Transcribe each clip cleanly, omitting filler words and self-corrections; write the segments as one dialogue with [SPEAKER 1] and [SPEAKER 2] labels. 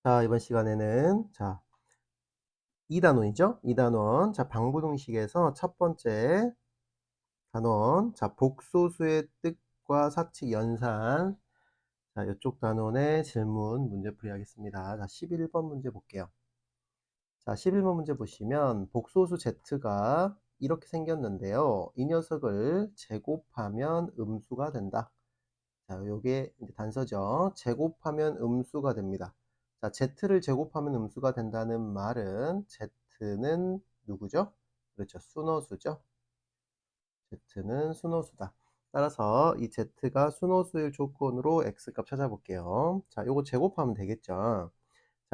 [SPEAKER 1] 자, 이번 시간에는 2단원이죠. 2단원. 방부등식에서 첫 번째 단원. 복소수의 뜻과 사칙 연산. 이쪽 단원의 질문 문제풀이 하겠습니다. 11번 문제 볼게요. 11번 문제 보시면 복소수 z가 이렇게 생겼는데요. 이 녀석을 제곱하면 음수가 된다. 요게 이제 단서죠. 제곱하면 음수가 됩니다. z를 제곱하면 음수가 된다는 말은 z는 누구죠? 그렇죠. 순호수죠. z는 순호수다. 따라서 이 z가 순호수일 조건으로 x값 찾아볼게요. 요거 제곱하면 되겠죠.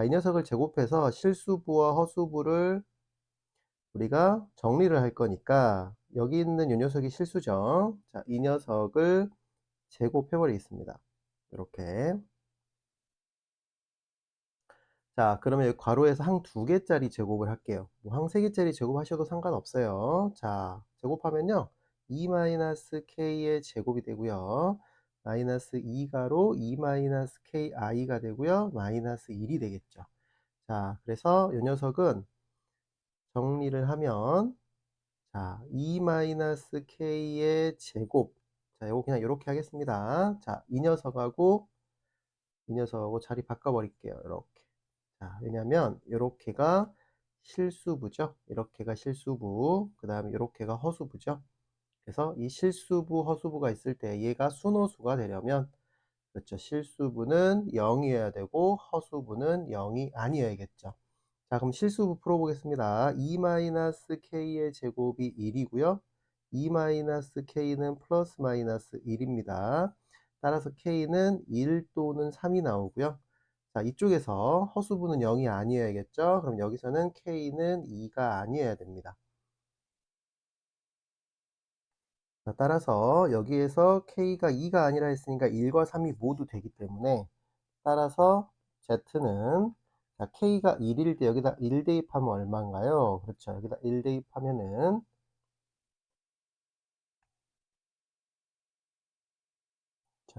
[SPEAKER 1] 이 녀석을 제곱해서 실수부와 허수부를 우리가 정리를 할 거니까 여기 있는 이 녀석이 실수죠. 이 녀석을 제곱해 버리겠습니다. 이렇게. 그러면 여기 괄호에서 항 2개짜리 제곱을 할게요. 뭐 항 3개짜리 제곱하셔도 상관없어요. 제곱하면요. 2-k의 제곱이 되고요. 마이너스 2가로 2-ki가 되고요. 마이너스 1이 되겠죠. 그래서 이 녀석은 정리를 하면 2-k의 제곱. 요거 그냥 이렇게 하겠습니다. 이 녀석하고 자리 바꿔 버릴게요. 이렇게. 왜냐면 요렇게가 실수부죠. 이렇게가 실수부, 그 다음에 요렇게가 허수부죠. 그래서 이 실수부, 허수부가 있을 때 얘가 순호수가 되려면, 그렇죠, 실수부는 0이어야 되고 허수부는 0이 아니어야겠죠. 그럼 실수부 풀어보겠습니다. 2-k의 제곱이 1이고요. 2-k는 플러스 마이너스 1입니다. 따라서 k는 1 또는 3이 나오고요. 이쪽에서 허수부는 0이 아니어야겠죠. 그럼 여기서는 k는 2가 아니어야 됩니다. 따라서 여기에서 k가 2가 아니라 했으니까 1과 3이 모두 되기 때문에, 따라서 z는 k가 1일 때 여기다 1 대입하면 얼마인가요? 그렇죠. 여기다 1 대입하면은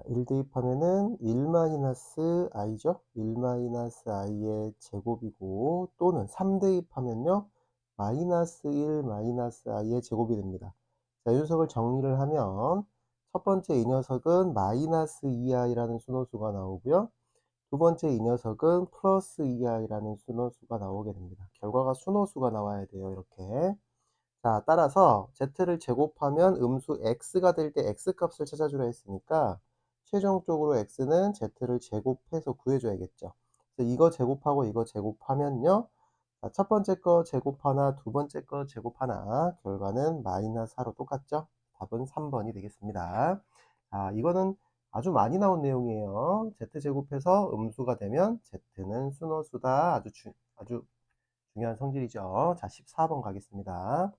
[SPEAKER 1] 1 대입하면은 1-i죠. 1-i의 제곱이고, 또는 3 대입하면요. -1 -i의 제곱이 됩니다. 이 녀석을 정리를 하면 첫 번째 이 녀석은 -2i라는 순호수가 나오고요. 두 번째 이 녀석은 플러스 2i라는 순호수가 나오게 됩니다. 결과가 순호수가 나와야 돼요. 이렇게. 따라서 z를 제곱하면 음수 x가 될 때 x값을 찾아주려 했으니까 최종적으로 x는 z를 제곱해서 구해줘야겠죠. 그래서 이거 제곱하고 이거 제곱하면요. 첫 번째 거 제곱 하나, 두 번째 거 제곱 하나, 결과는 -4로 똑같죠? 답은 3번이 되겠습니다. 이거는 아주 많이 나온 내용이에요. z제곱해서 음수가 되면 z는 순호수다. 아주 중요한 성질이죠. 14번 가겠습니다.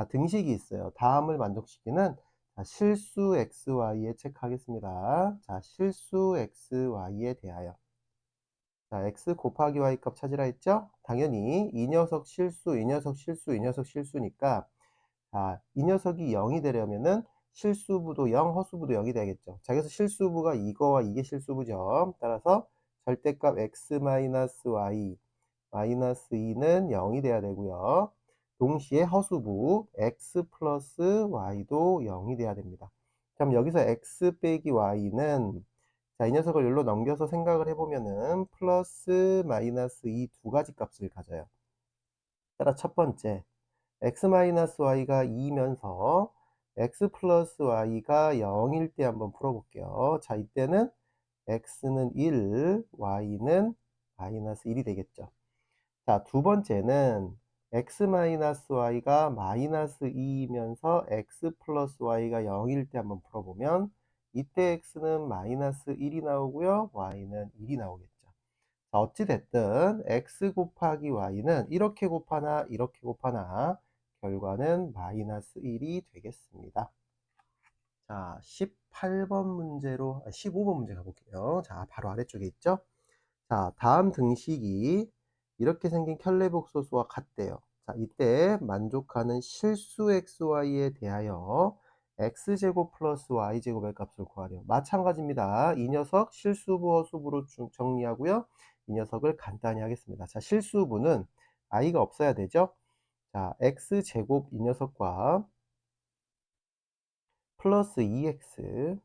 [SPEAKER 1] 등식이 있어요. 다음을 만족시키는 실수 xy에 체크하겠습니다. 실수 xy에 대하여. x 곱하기 y 값 찾으라 했죠? 당연히 이 녀석 실수, 이 녀석 실수, 이 녀석 실수니까 이 녀석이 0이 되려면은 실수부도 0, 허수부도 0이 되겠죠. 그래서 실수부가 이거와 이게 실수부죠. 따라서 절대값 x-y -2는 0이 돼야 되고요. 동시에 허수부 x 플러스 y도 0이 돼야 됩니다. 그럼 여기서 x 빼기 y는 이 녀석을 여기로 넘겨서 생각을 해보면은 플러스 마이너스 이 두 가지 값을 가져요. 따라 첫 번째 x 마이너스 y가 2면서 x 플러스 y가 0일 때 한번 풀어볼게요. 이때는 x는 1, y는 마이너스 1이 되겠죠. 두 번째는 x-y가 마이너스 2이면서 x 플러스 y가 0일 때 한번 풀어보면 이때 x는 마이너스 1이 나오고요. y는 1이 나오겠죠. 어찌됐든 x 곱하기 y는 이렇게 곱하나 이렇게 곱하나 결과는 마이너스 1이 되겠습니다. 18번 문제로, 15번 문제 가볼게요. 바로 아래쪽에 있죠. 다음 등식이 이렇게 생긴 켤레복소수와 같대요. 이때 만족하는 실수 xy에 대하여 x제곱 플러스 y제곱의 값을 구하래요. 마찬가지입니다. 이 녀석 실수부 허수부로 정리하고요. 이 녀석을 간단히 하겠습니다. 자, 실수부는 i가 없어야 되죠. 자, x제곱 이 녀석과 플러스 2x,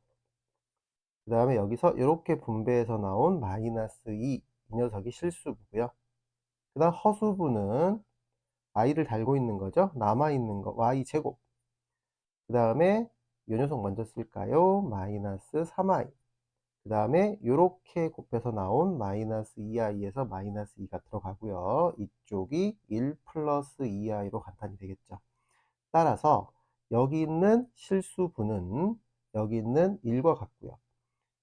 [SPEAKER 1] 그 다음에 여기서 이렇게 분배해서 나온 마이너스 2, 이 녀석이 실수부고요. 그 다음 허수부는 i를 달고 있는 거죠. 남아있는 거 y제곱, 그 다음에 이 녀석 먼저 쓸까요? 마이너스 3i, 그 다음에 이렇게 곱해서 나온 마이너스 2i에서 마이너스 2가 들어가고요. 이쪽이 1 플러스 2i로 간단히 되겠죠. 따라서 여기 있는 실수분은 여기 있는 1과 같고요.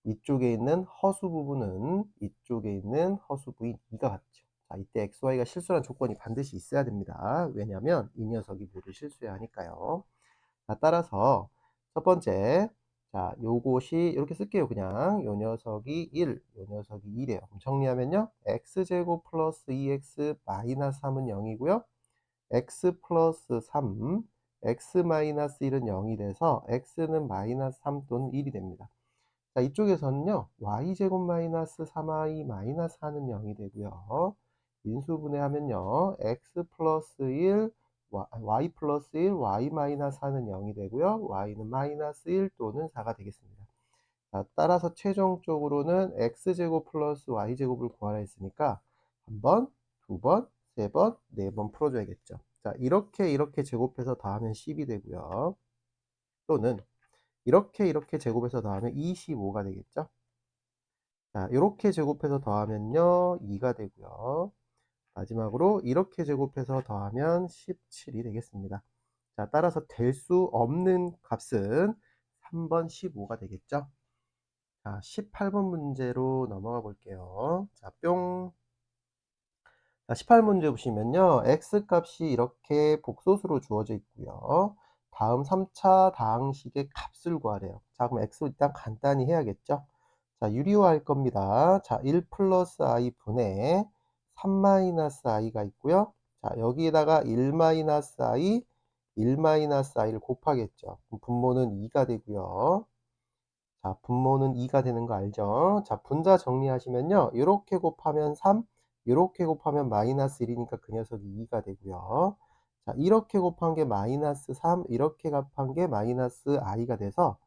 [SPEAKER 1] 이쪽에 있는 허수 부분은 이쪽에 있는 허수부인 2가 같죠. 자, 이때 xy가 실수란 조건이 반드시 있어야 됩니다. 왜냐하면 이 녀석이 모두 실수해야 하니까요. 자, 따라서 첫 번째, 자, 요것이 이렇게 쓸게요. 그냥 요 녀석이 1, 요 녀석이 2래요. 그럼 정리하면요, x제곱 플러스 2x 마이너스 3은 0이고요, x 플러스 3, x 마이너스 1은 0이 돼서 x는 마이너스 3 또는 1이 됩니다. 자, 이쪽에서는요, y제곱 마이너스 3i 마이너스 4는 0이 되고요. 인수분해하면요, x 플러스 1, y 플러스 1, y 마이너스 4는 0이 되고요. y는 마이너스 1 또는 4가 되겠습니다. 자, 따라서 최종적으로는 x제곱 플러스 y제곱을 구하라 했으니까 한 번, 두 번, 세 번, 네 번 풀어줘야겠죠. 자, 이렇게 제곱해서 더하면 10이 되고요. 또는 이렇게 제곱해서 더하면 25가 되겠죠. 자, 이렇게 제곱해서 더하면요 2가 되고요. 마지막으로 이렇게 제곱해서 더하면 17이 되겠습니다. 자, 따라서 될 수 없는 값은 3번 15가 되겠죠. 자, 18번 문제로 넘어가 볼게요. 자, 뿅. 자, 18문제 보시면요, x 값이 이렇게 복소수로 주어져 있고요. 다음 3차 다항식의 값을 구하래요. 자, 그럼 x 일단 간단히 해야겠죠. 자, 유리화할 겁니다. 자, 1 플러스 i 분의 3 마이너스 i가 있고요. 자, 여기에다가 1 마이너스 i, 1 마이너스 i를 곱하겠죠. 그럼 분모는 2가 되고요. 자, 분모는 2가 되는 거 알죠? 자, 분자 정리하시면요, 이렇게 곱하면 3, 이렇게 곱하면 마이너스 1이니까 그 녀석이 2가 되고요. 자, 이렇게 곱한 게 마이너스 3, 이렇게 곱한 게 마이너스 i가 돼서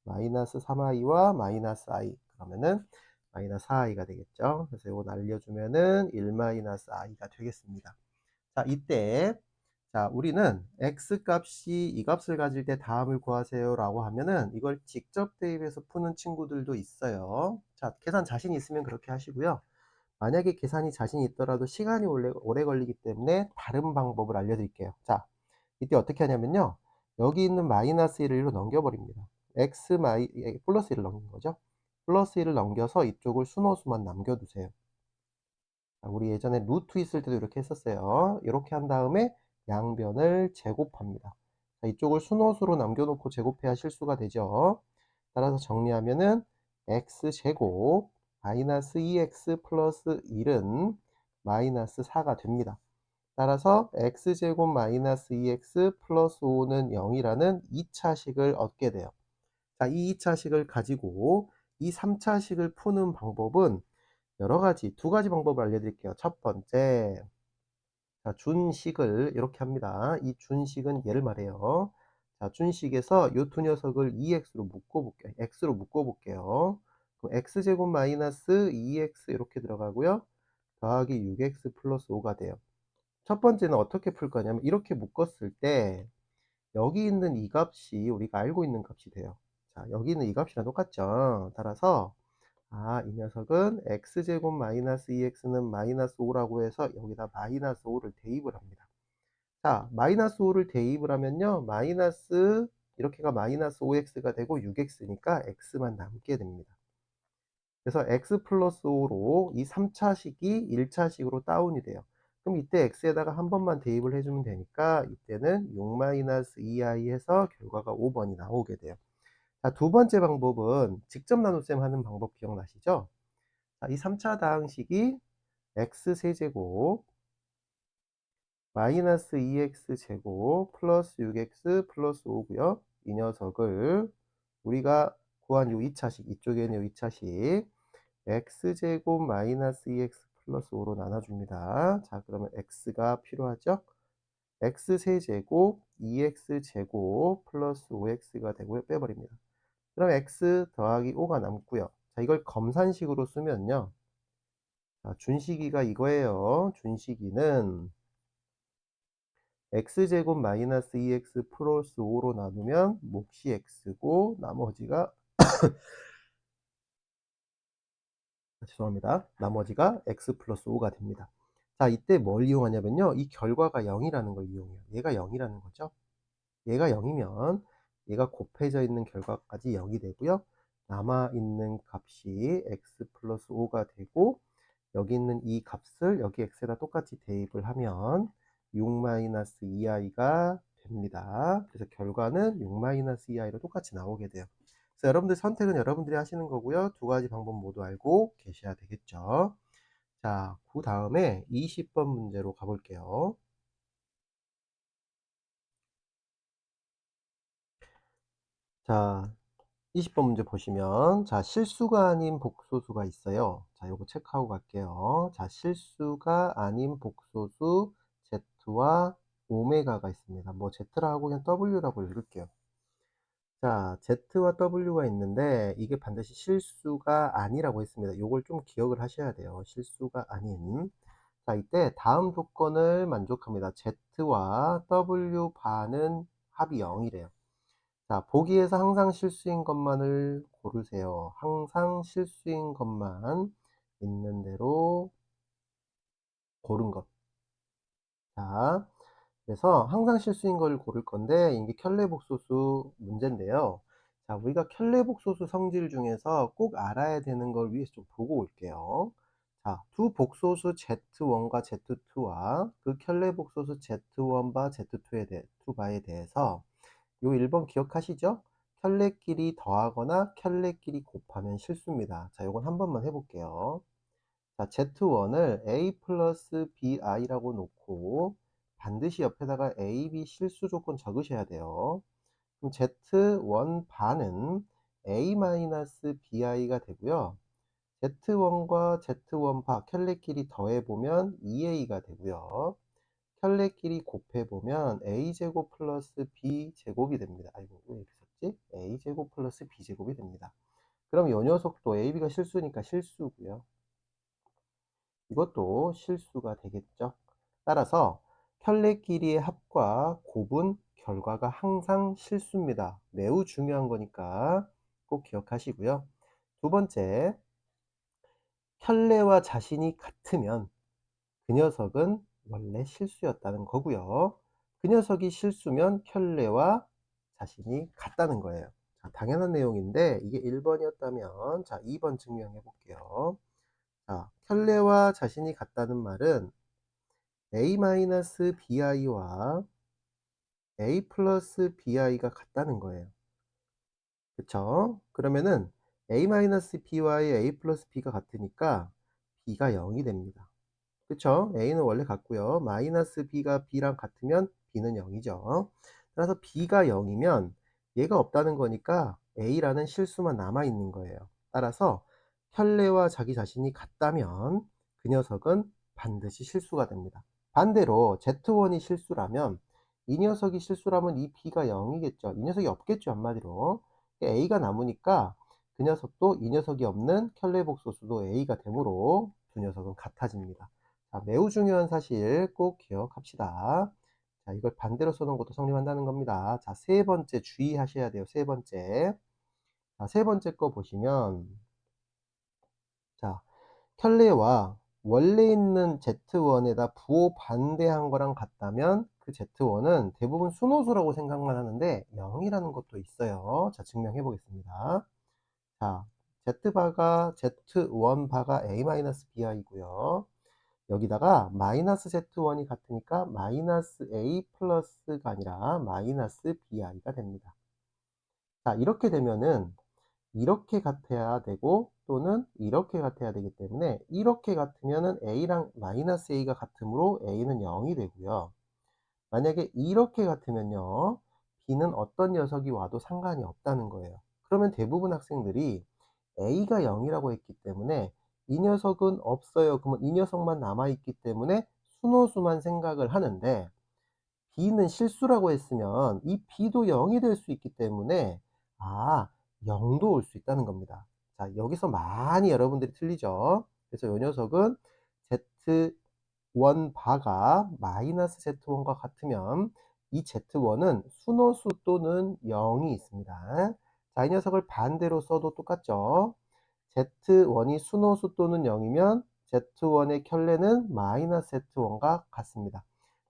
[SPEAKER 1] 마이너스 3i와 마이너스 i, 그러면은 마이너스 4i가 되겠죠. 그래서 이거 날려주면은 1 마이너스 i가 되겠습니다. 자, 이때 자, 우리는 x 값이 이 값을 가질 때 다음을 구하세요 라고 하면은 이걸 직접 대입해서 푸는 친구들도 있어요. 자, 계산 자신 있으면 그렇게 하시고요. 만약에 계산이 자신이 있더라도 시간이 오래 걸리기 때문에 다른 방법을 알려드릴게요. 자, 이때 어떻게 하냐면요, 여기 있는 마이너스 1을 1로 넘겨버립니다. 플러스 1을 넘긴 거죠. 플러스 1을 넘겨서 이쪽을 순호수만 남겨두세요. 우리 예전에 루트 있을 때도 이렇게 했었어요. 이렇게 한 다음에 양변을 제곱합니다. 자, 이쪽을 순호수로 남겨놓고 제곱해야 실수가 되죠. 따라서 정리하면은 x제곱 마이너스 2x 플러스 1은 마이너스 4가 됩니다. 따라서 x제곱 마이너스 2x 플러스 5는 0이라는 2차식을 얻게 돼요. 자, 이 2차식을 가지고 이 3차식을 푸는 방법은 여러 가지, 두 가지 방법을 알려드릴게요. 첫 번째, 자, 준식을 이렇게 합니다. 이 준식은 얘를 말해요. 자, 준식에서 이 두 녀석을 2x로 묶어볼게요. x로 묶어볼게요. 그럼 x제곱 마이너스 2x 이렇게 들어가고요. 더하기 6x 플러스 5가 돼요. 첫 번째는 어떻게 풀 거냐면 이렇게 묶었을 때 여기 있는 이 값이 우리가 알고 있는 값이 돼요. 자, 여기 있는 이 값이랑 똑같죠. 따라서 이 녀석은 x제곱 마이너스 2x는 마이너스 5라고 해서 여기다 마이너스 5를 대입을 합니다. 자, 마이너스 5를 대입을 하면요, 마이너스, 이렇게가 마이너스 5x가 되고 6x니까 x만 남게 됩니다. 그래서 x 플러스 5로 이 3차식이 1차식으로 다운이 돼요. 그럼 이때 x에다가 한 번만 대입을 해주면 되니까 이때는 6 마이너스 2i 해서 결과가 5번이 나오게 돼요. 자, 두 번째 방법은 직접 나눗셈 하는 방법 기억나시죠? 자, 이 3차 다항식이 x세제곱 마이너스 2x제곱 플러스 6x 플러스 5고요. 이 녀석을 우리가 구한 요 2차식, 이쪽에는 요 2차식 x제곱 마이너스 2x 플러스 5로 나눠줍니다. 자, 그러면 x가 필요하죠? x세제곱 2x제곱 플러스 5x가 되고요. 빼버립니다. 그럼 x 더하기 5가 남고요. 자, 이걸 검산식으로 쓰면요. 자, 준식이가 이거예요. 준식이는 x제곱 마이너스 2x 플러스 5로 나누면 몫이 x고 나머지가 죄송합니다. 나머지가 x 플러스 5가 됩니다. 자, 이때 뭘 이용하냐면요. 이 결과가 0이라는 걸 이용해요. 얘가 0이라는 거죠. 얘가 0이면 얘가 곱해져 있는 결과까지 0이 되고요. 남아있는 값이 x 플러스 5가 되고 여기 있는 이 값을 여기 x에다 똑같이 대입을 하면 6-2i가 됩니다. 그래서 결과는 6-2i로 똑같이 나오게 돼요. 그래서 여러분들 선택은 여러분들이 하시는 거고요. 두 가지 방법 모두 알고 계셔야 되겠죠. 자, 그 다음에 20번 문제로 가볼게요. 자, 20번 문제 보시면, 자, 실수가 아닌 복소수가 있어요. 자, 요거 체크하고 갈게요. 자, 실수가 아닌 복소수 Z와 오메가가 있습니다. 뭐 Z라고 그냥 W라고 읽을게요. 자, Z와 W가 있는데 이게 반드시 실수가 아니라고 했습니다. 요걸 좀 기억을 하셔야 돼요. 실수가 아닌. 자, 이때 다음 조건을 만족합니다. Z와 W 바는 합이 0이래요. 자, 보기에서 항상 실수인 것만을 고르세요. 항상 실수인 것만 있는 대로 고른 것. 자, 그래서 항상 실수인 걸 고를 건데 이게 켤레복소수 문제인데요. 자, 우리가 켤레복소수 성질 중에서 꼭 알아야 되는 걸 위해서 좀 보고 올게요. 자, 두 복소수 Z1과 Z2와 그 켤레복소수 Z1바 Z2바에 대해서 요 1번 기억하시죠? 켤레끼리 더하거나 켤레끼리 곱하면 실수입니다. 자, 요건 한 번만 해볼게요. 자, Z1을 A 플러스 BI라고 놓고 반드시 옆에다가 A, B 실수 조건 적으셔야 돼요. 그럼 Z1 반은 A 마이너스 BI가 되고요. Z1과 Z1 바 켤레끼리 더해보면 2A가 되고요. 켤레끼리 곱해보면 a제곱 플러스 b제곱이 됩니다. 아이고, 왜 이렇게 썼지? a제곱 플러스 b제곱이 됩니다. 그럼 이 녀석도 ab가 실수니까 실수고요. 이것도 실수가 되겠죠. 따라서 켤레끼리의 합과 곱은 결과가 항상 실수입니다. 매우 중요한 거니까 꼭 기억하시고요. 두 번째, 켤레와 자신이 같으면 그 녀석은 원래 실수였다는 거고요. 그 녀석이 실수면 켤레와 자신이 같다는 거예요. 자, 당연한 내용인데 이게 1번이었다면 자, 2번 증명해 볼게요. 자, 켤레와 자신이 같다는 말은 a-bi와 a 플러스 bi가 같다는 거예요. 그쵸? 그러면은 a-b와의 a 플러스 b가 같으니까 b가 0이 됩니다. 그쵸? A는 원래 같고요. 마이너스 B가 B랑 같으면 B는 0이죠. 따라서 B가 0이면 얘가 없다는 거니까 A라는 실수만 남아 있는 거예요. 따라서 켤레와 자기 자신이 같다면 그 녀석은 반드시 실수가 됩니다. 반대로 Z1이 실수라면 이 녀석이 실수라면 이 B가 0이겠죠. 이 녀석이 없겠죠, 한마디로. A가 남으니까 그 녀석도 이 녀석이 없는 켤레 복소수도 A가 되므로 두 녀석은 같아집니다. 자, 매우 중요한 사실 꼭 기억합시다. 자, 이걸 반대로 써놓은 것도 성립한다는 겁니다. 자, 세 번째 주의하셔야 돼요. 세 번째. 자, 세 번째 거 보시면, 자, 켤레와 원래 있는 Z1에다 부호 반대한 거랑 같다면 그 Z1은 대부분 순호수라고 생각만 하는데 0이라는 것도 있어요. 자, 증명해 보겠습니다. 자, Z1 바가 A-BI고요. 여기다가 마이너스 Z1이 같으니까 마이너스 A 플러스가 아니라 마이너스 BI가 됩니다. 자, 이렇게 되면은 이렇게 같아야 되고 또는 이렇게 같아야 되기 때문에 이렇게 같으면은 A랑 마이너스 A가 같으므로 A는 0이 되고요. 만약에 이렇게 같으면요. B는 어떤 녀석이 와도 상관이 없다는 거예요. 그러면 대부분 학생들이 A가 0이라고 했기 때문에 이 녀석은 없어요. 그러면 이 녀석만 남아있기 때문에 순호수만 생각을 하는데, B는 실수라고 했으면 이 B도 0이 될 수 있기 때문에 0도 올 수 있다는 겁니다. 자, 여기서 많이 여러분들이 틀리죠. 그래서 이 녀석은 Z1 바가 마이너스 Z1과 같으면 이 Z1은 순호수 또는 0이 있습니다. 자, 이 녀석을 반대로 써도 똑같죠. Z1이 순호수 또는 0이면 Z1의 켤레는 마이너스 Z1과 같습니다.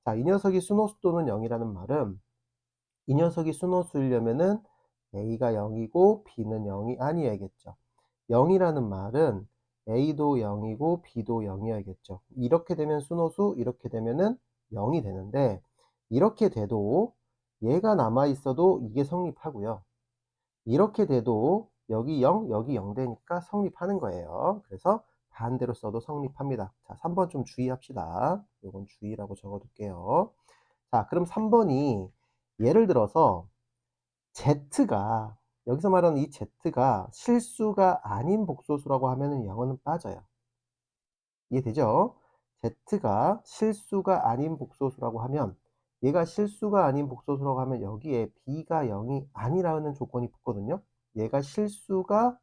[SPEAKER 1] 자, 이 녀석이 순호수 또는 0이라는 말은 이 녀석이 순호수이려면은 A가 0이고 B는 0이 아니어야겠죠. 0이라는 말은 A도 0이고 B도 0이어야겠죠. 이렇게 되면 순호수, 이렇게 되면은 0이 되는데, 이렇게 돼도 얘가 남아 있어도 이게 성립하고요. 이렇게 돼도 여기 0, 여기 0 되니까 성립하는 거예요. 그래서 반대로 써도 성립합니다. 자, 3번 좀 주의합시다. 요건 주의라고 적어둘게요. 자, 그럼 3번이 예를 들어서 Z가, 여기서 말하는 이 Z가 실수가 아닌 복소수라고 하면은 0은 빠져요. 이해되죠? Z가 실수가 아닌 복소수라고 하면, 얘가 실수가 아닌 복소수라고 하면 여기에 B가 0이 아니라는 조건이 붙거든요. 얘가 실수가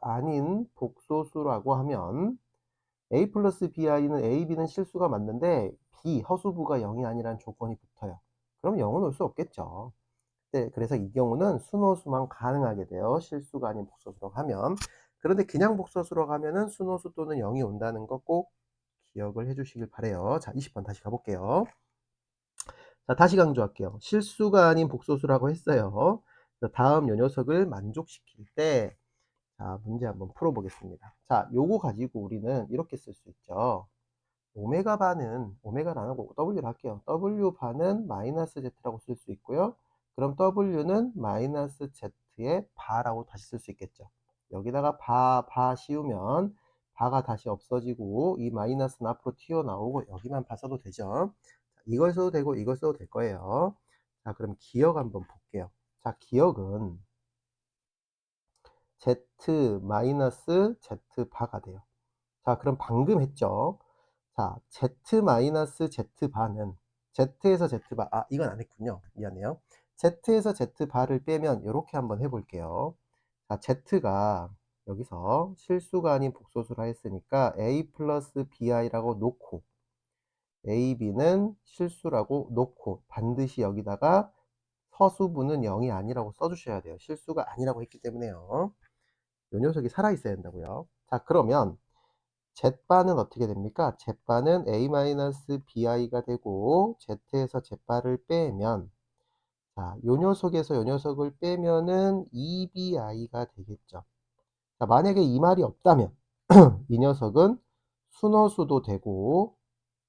[SPEAKER 1] 아닌 복소수라고 하면 A 플러스 BI는 A, B는 실수가 맞는데 B, 허수부가 0이 아니라는 조건이 붙어요. 그럼 0은 올 수 없겠죠. 네, 그래서 이 경우는 순호수만 가능하게 돼요. 실수가 아닌 복소수라고 하면. 그런데 그냥 복소수라고 하면은 순호수 또는 0이 온다는 거 꼭 기억을 해 주시길 바래요. 자, 20번 다시 가볼게요. 자, 다시 강조할게요. 실수가 아닌 복소수라고 했어요. 다음 요 녀석을 만족시킬 때, 자, 문제 한번 풀어보겠습니다. 자, 요거 가지고 우리는 이렇게 쓸 수 있죠. 오메가 바는, 오메가를 안 하고 W를 할게요. W 바는 마이너스 Z라고 쓸 수 있고요. 그럼 W는 마이너스 Z의 바라고 다시 쓸 수 있겠죠. 여기다가 바 씌우면 바가 다시 없어지고 이 마이너스는 앞으로 튀어나오고 여기만 바 써도 되죠. 이걸 써도 되고 이걸 써도 될 거예요. 자, 그럼 기억 한번 볼게요. 자, 기억은 Z 마이너스 Z 바가 돼요. 자, 그럼 방금 했죠. 자, Z 마이너스 Z 바는 Z에서 Z 바, 이건 안 했군요. 미안해요. Z에서 Z 바를 빼면 이렇게 한번 해볼게요. 자, Z가 여기서 실수가 아닌 복소수라 했으니까 A 플러스 BI라고 놓고 AB는 실수라고 놓고 반드시 여기다가 서수부는 0이 아니라고 써주셔야 돼요. 실수가 아니라고 했기 때문에요. 요 녀석이 살아있어야 된다고요. 자, 그러면 Z바는 어떻게 됩니까? Z바는 A-BI가 되고 Z에서 Z바를 빼면, 자, 요 녀석에서 요 녀석을 빼면은 EBI가 되겠죠. 자, 만약에 이 말이 없다면 이 녀석은 순허수도 되고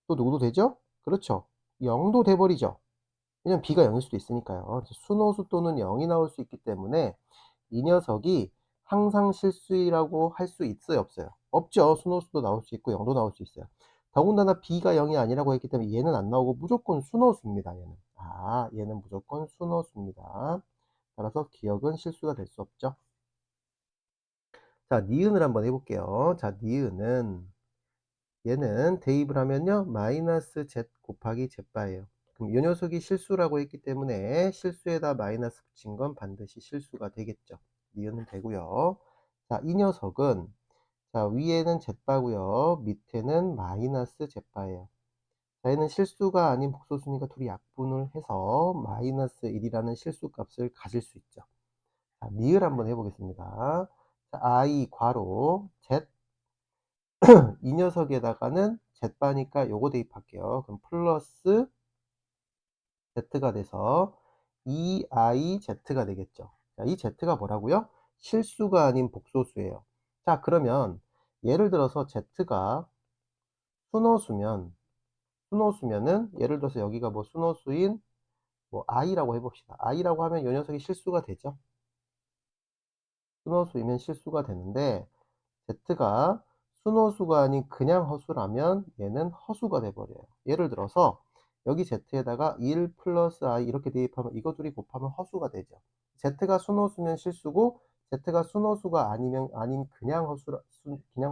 [SPEAKER 1] 또 누구도 되죠? 그렇죠. 0도 돼버리죠. 왜냐면 B가 0일 수도 있으니까요. 그래서 순호수 또는 0이 나올 수 있기 때문에 이 녀석이 항상 실수라고 할 수 있어요, 없어요? 없죠. 순호수도 나올 수 있고 0도 나올 수 있어요. 더군다나 B가 0이 아니라고 했기 때문에 얘는 안 나오고 무조건 순호수입니다. 얘는. 얘는 무조건 순호수입니다. 따라서 기억은 실수가 될 수 없죠. 자, 니은을 한번 해볼게요. 자, 니은은 얘는 대입을 하면요 마이너스 z 곱하기 z바예요. 그럼 이 녀석이 실수라고 했기 때문에 실수에다 마이너스 붙인 건 반드시 실수가 되겠죠. 니은은 되고요. 자, 이 녀석은, 자, 위에는 z바고요 밑에는 마이너스 z바예요. 자, 얘는 실수가 아닌 복소수니까 둘이 약분을 해서 마이너스 1이라는 실수값을 가질 수 있죠. 자, 니을 한번 해보겠습니다. 자, i 괄호 z 이 녀석에다가는 z바니까 요거 대입할게요. 그럼 플러스 z가 돼서 2iz가 되겠죠. 자, 이 z가 뭐라고요? 실수가 아닌 복소수예요. 자, 그러면 예를 들어서 z가 순호수면, 순호수면은 예를 들어서 여기가 뭐 순호수인 뭐 i라고 해봅시다. i라고 하면 이 녀석이 실수가 되죠. 순호수이면 실수가 되는데 z가 순호수가 아닌 그냥 허수라면 얘는 허수가 돼버려요. 예를 들어서 여기 z에다가 1 플러스 i 이렇게 대입하면 이거 둘이 곱하면 허수가 되죠. z가 순호수면 실수고 z가 순호수가 아니면 그냥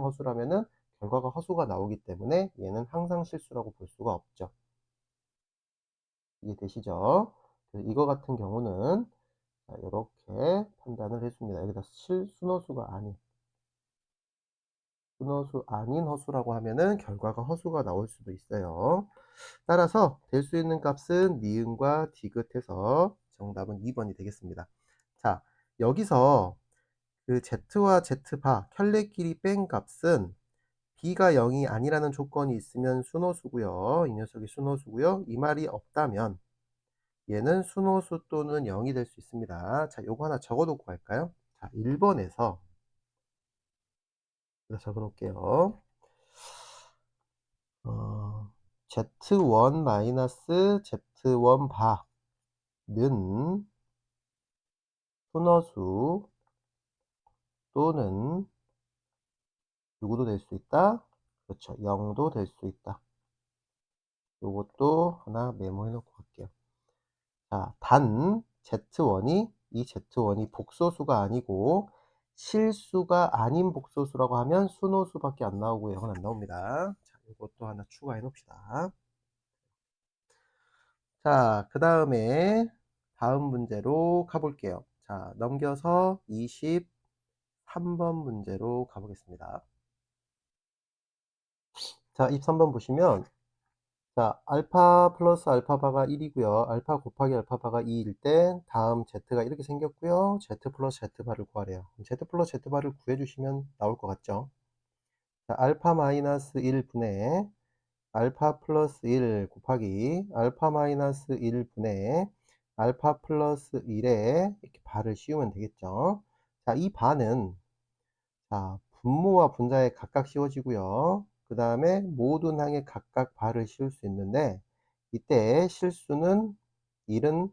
[SPEAKER 1] 허수라면은 결과가 허수가 나오기 때문에 얘는 항상 실수라고 볼 수가 없죠. 이해되시죠? 그래서 이거 같은 경우는 이렇게 판단을 했습니다. 여기다 순호수 아닌 허수라고 하면은 결과가 허수가 나올 수도 있어요. 따라서 될 수 있는 값은 니은과 디귿해서 정답은 2번이 되겠습니다. 자, 여기서 그 z와 z바 켤레끼리 뺀 값은 b가 0이 아니라는 조건이 있으면 순호수고요. 이 녀석이 순호수고요. 이 말이 없다면 얘는 순호수 또는 0이 될 수 있습니다. 자, 요거 하나 적어 놓고 갈까요? 자, 1번에서 적어 놓을게요. z1 마이너스 z1 바는 순호수 또는 누구도 될 수 있다. 그렇죠. 0도 될 수 있다. 요것도 하나 메모해 놓고 갈게요. 자, 단 z1이 이 z1이 복소수가 아니고 실수가 아닌 복소수라고 하면 순호수밖에 안 나오고 0은 안 나옵니다. 자, 이것도 하나 추가해 놓읍시다. 자, 그 다음에 다음 문제로 가볼게요. 자, 넘겨서 23번 문제로 가보겠습니다. 자, 23번 보시면 자, 알파 플러스 알파바가 1이고요. 알파 곱하기 알파바가 2일 때 다음 z가 이렇게 생겼고요. z 플러스 z바를 구하래요. z 플러스 z바를 구해주시면 나올 것 같죠? 자, 알파 마이너스 1분의 알파 플러스 1 곱하기 알파 마이너스 1분의 알파 플러스 1에 이렇게 바를 씌우면 되겠죠? 자, 이 바는 자, 분모와 분자에 각각 씌워지고요. 그 다음에 모든 항에 각각 바를 씌울 수 있는데 이때 실수는 1은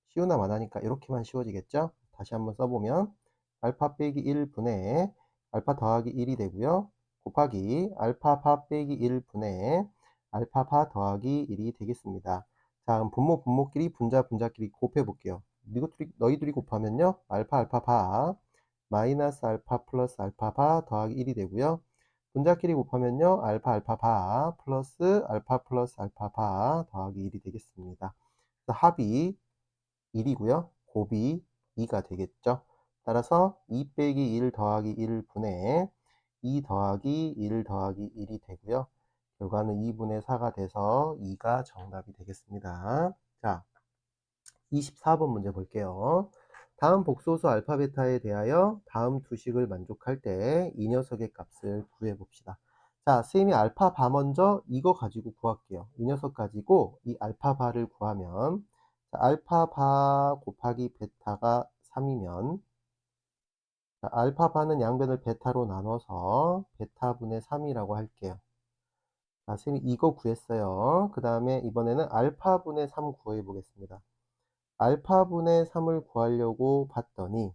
[SPEAKER 1] 씌우나 마나니까 이렇게만 씌워지겠죠. 다시 한번 써보면 알파 빼기 1분의 알파 더하기 1이 되고요. 곱하기 알파 바 빼기 1분의 알파 바 더하기 1이 되겠습니다. 자, 그럼 분모끼리 분자끼리 곱해 볼게요. 너희들이 곱하면요. 알파 바 마이너스 알파 플러스 알파 바 더하기 1이 되고요. 분자끼리 곱하면요. 알파 바 플러스 알파 바 더하기 1이 되겠습니다. 그래서 합이 1이고요. 곱이 2가 되겠죠. 따라서 2 빼기 1 더하기 1분의 2 더하기 1 더하기 1이 되고요. 결과는 2분의 4가 돼서 2가 정답이 되겠습니다. 자, 24번 문제 볼게요. 다음 복소수 알파 베타에 대하여 다음 두 식을 만족할 때 이 녀석의 값을 구해 봅시다. 자, 선생님이 알파 바 먼저 이거 가지고 구할게요. 이 녀석 가지고 이 알파 바를 구하면 자, 알파 바 곱하기 베타가 3이면 자, 알파 바는 양변을 베타로 나눠서 베타분의 3이라고 할게요. 자, 선생님이 이거 구했어요. 그 다음에 이번에는 알파분의 3 구해 보겠습니다. 알파분의 3을 구하려고 봤더니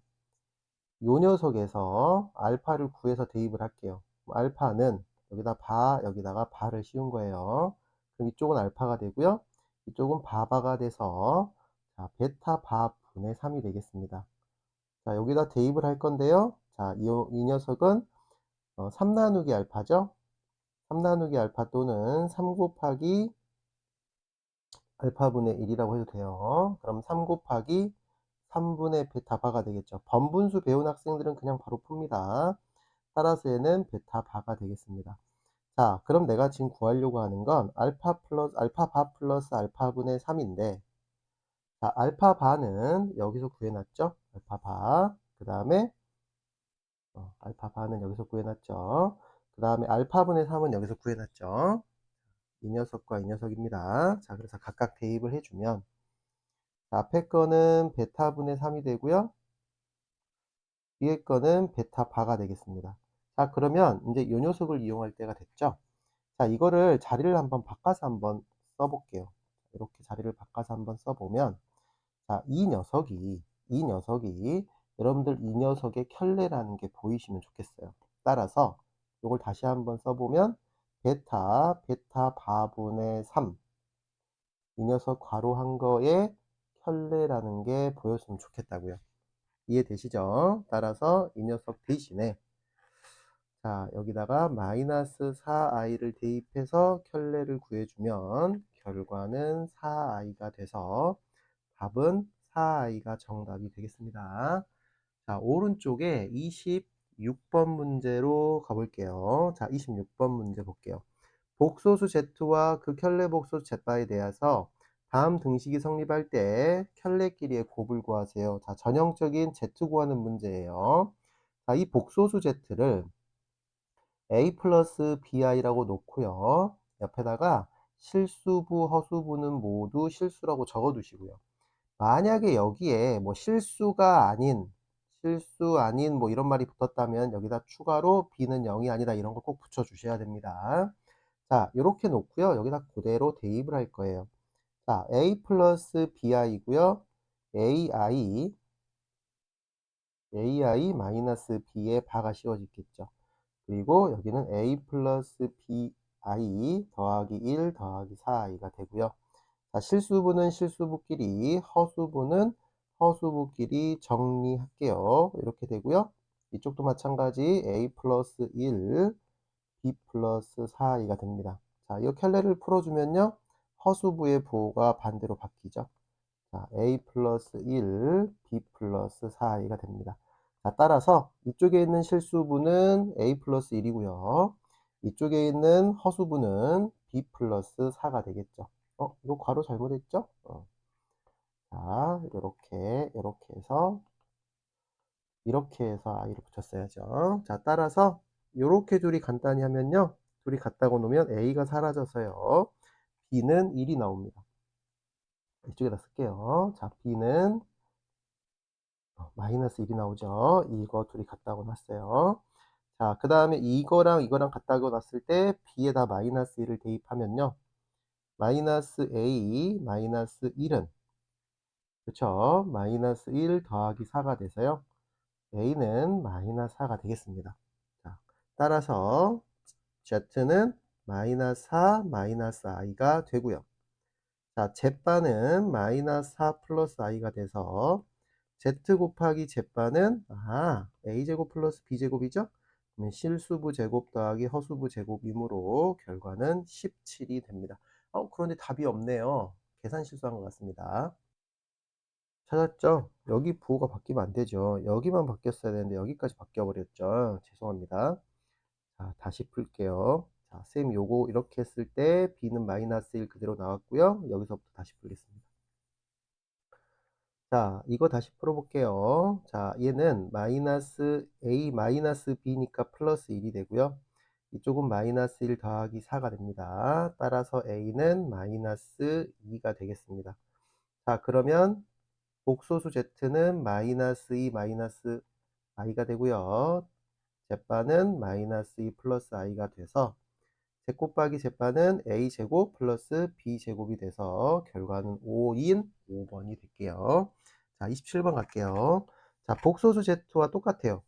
[SPEAKER 1] 요 녀석에서 알파를 구해서 대입을 할게요. 알파는 여기다가 바를 씌운 거예요. 그럼 이쪽은 알파가 되고요. 이쪽은 바가 돼서 자, 베타 바 분의 3이 되겠습니다. 자, 여기다 대입을 할 건데요. 자, 이 녀석은 3 나누기 알파죠. 3 나누기 알파 또는 3 곱하기 알파분의 1이라고 해도 돼요. 그럼 3 곱하기 3분의 베타바가 되겠죠. 번분수 배운 학생들은 그냥 바로 풉니다. 따라서 얘는 베타바가 되겠습니다. 자, 그럼 내가 지금 구하려고 하는 건 알파바 플러스 알파분의 3인데 자, 알파바는 여기서 구해놨죠. 알파바 그 다음에 알파바는 여기서 구해놨죠. 그 다음에 알파분의 3은 여기서 구해놨죠. 이 녀석과 이 녀석입니다. 자, 그래서 각각 대입을 해주면 자, 앞에 거는 베타분의 3이 되고요. 뒤에 거는 베타바가 되겠습니다. 자, 그러면 이제 이 녀석을 이용할 때가 됐죠. 자, 이거를 자리를 한번 바꿔서 한번 써볼게요. 이렇게 자리를 바꿔서 한번 써보면 자, 이 녀석이 여러분들 이 녀석의 켤레라는 게 보이시면 좋겠어요. 따라서 이걸 다시 한번 써보면 베타 바분의 3 이 녀석 괄호한 거에 켤레라는 게 보였으면 좋겠다고요. 이해되시죠? 따라서 이 녀석 대신에 자 여기다가 마이너스 4i를 대입해서 켤레를 구해주면 결과는 4i가 돼서 답은 4i가 정답이 되겠습니다. 자 오른쪽에 26번 문제로 가볼게요. 자 26번 문제 볼게요. 복소수 Z와 그 켤레 복소수 Z바에 대해서 다음 등식이 성립할 때 켤레끼리의 곱을 구하세요. 자 전형적인 Z 구하는 문제예요. 자, 이 복소수 Z를 a 플러스 bi라고 놓고요. 옆에다가 실수부, 허수부는 모두 실수라고 적어 두시고요. 만약에 여기에 뭐 실수 아닌 뭐 이런 말이 붙었다면 여기다 추가로 b는 0이 아니다 이런 거 꼭 붙여 주셔야 됩니다. 자, 이렇게 놓고요. 여기다 그대로 대입을 할 거예요. 자, a 플러스 bi이고요. ai 마이너스 b에 바가 씌워지겠죠. 그리고 여기는 a 플러스 bi 더하기 1 더하기 4i가 되고요. 자, 실수부는 실수부끼리, 허수부는 허수부끼리 정리할게요. 이렇게 되고요. 이쪽도 마찬가지 a 플러스 1, b 플러스 4i가 됩니다. 자, 이 켤레를 풀어주면요. 허수부의 부호가 반대로 바뀌죠. 자, a 플러스 1, b 플러스 4i가 됩니다. 자, 따라서 이쪽에 있는 실수부는 a 플러스 1이고요. 이쪽에 있는 허수부는 b 플러스 4가 되겠죠. 이거 괄호 잘못했죠? 자, 이렇게 해서 i를 붙였어야죠. 자, 따라서 이렇게 둘이 간단히 하면요. 둘이 같다고 놓으면 a가 사라져서요. b는 1이 나옵니다. 이쪽에다 쓸게요. 자, b는 마이너스 1이 나오죠. 이거 둘이 같다고 놨어요. 자, 그 다음에 이거랑 이거랑 같다고 놨을 때 b에다 마이너스 1을 대입하면요. 마이너스 a 마이너스 1은 그쵸? 마이너스 1 더하기 4가 돼서요. a는 마이너스 4가 되겠습니다. 자, 따라서 z는 마이너스 4 마이너스 i가 되고요. 자, z바는 마이너스 4 플러스 i가 돼서 z 곱하기 z바는 a제곱 플러스 b제곱이죠? 그러면 실수부 제곱 더하기 허수부 제곱이므로 결과는 17이 됩니다. 그런데 답이 없네요. 계산 실수한 것 같습니다. 찾았죠? 여기 부호가 바뀌면 안 되죠. 여기만 바뀌었어야 되는데 여기까지 바뀌어 버렸죠. 죄송합니다. 자, 다시 풀게요. 자, 쌤 요거 이렇게 했을 때 b는 마이너스 1 그대로 나왔고요. 여기서부터 다시 풀겠습니다. 자, 이거 다시 풀어볼게요. 자, 얘는 마이너스 a 마이너스 b니까 플러스 1이 되고요. 이쪽은 마이너스 1 더하기 4가 됩니다. 따라서 a는 마이너스 2가 되겠습니다. 자, 그러면 복소수 z는 마이너스 2 마이너스 i가 되고요. 제빠는 마이너스 2 플러스 i가 돼서 제 곱하기 제빠는 a제곱 플러스 b제곱이 돼서 결과는 5인 5번이 될게요. 자, 27번 갈게요. 자, 복소수 z와 똑같아요.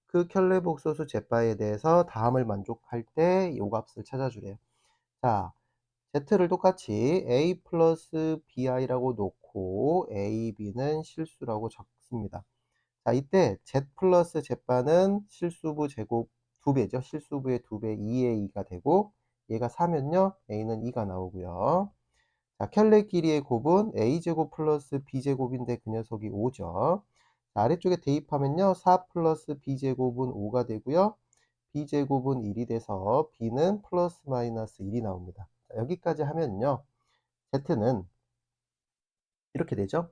[SPEAKER 1] 그 켤레 복소수 z바에 대해서 다음을 만족할 때 이 값을 찾아주래요. 자, z를 똑같이 a 플러스 bi라고 놓고 a, b는 실수라고 적습니다. 자, 이때 z 플러스 z바는 실수부 제곱 2배죠. 실수부의 2배 2a가 되고 얘가 4면요. a는 2가 나오고요. 자, 켤레끼리의 곱은 a제곱 플러스 b제곱인데 그 녀석이 5죠. 자, 아래쪽에 대입하면요. 4 플러스 b제곱은 5가 되고요. b제곱은 1이 돼서 b는 플러스 마이너스 1이 나옵니다. 자, 여기까지 하면요. z는 이렇게 되죠.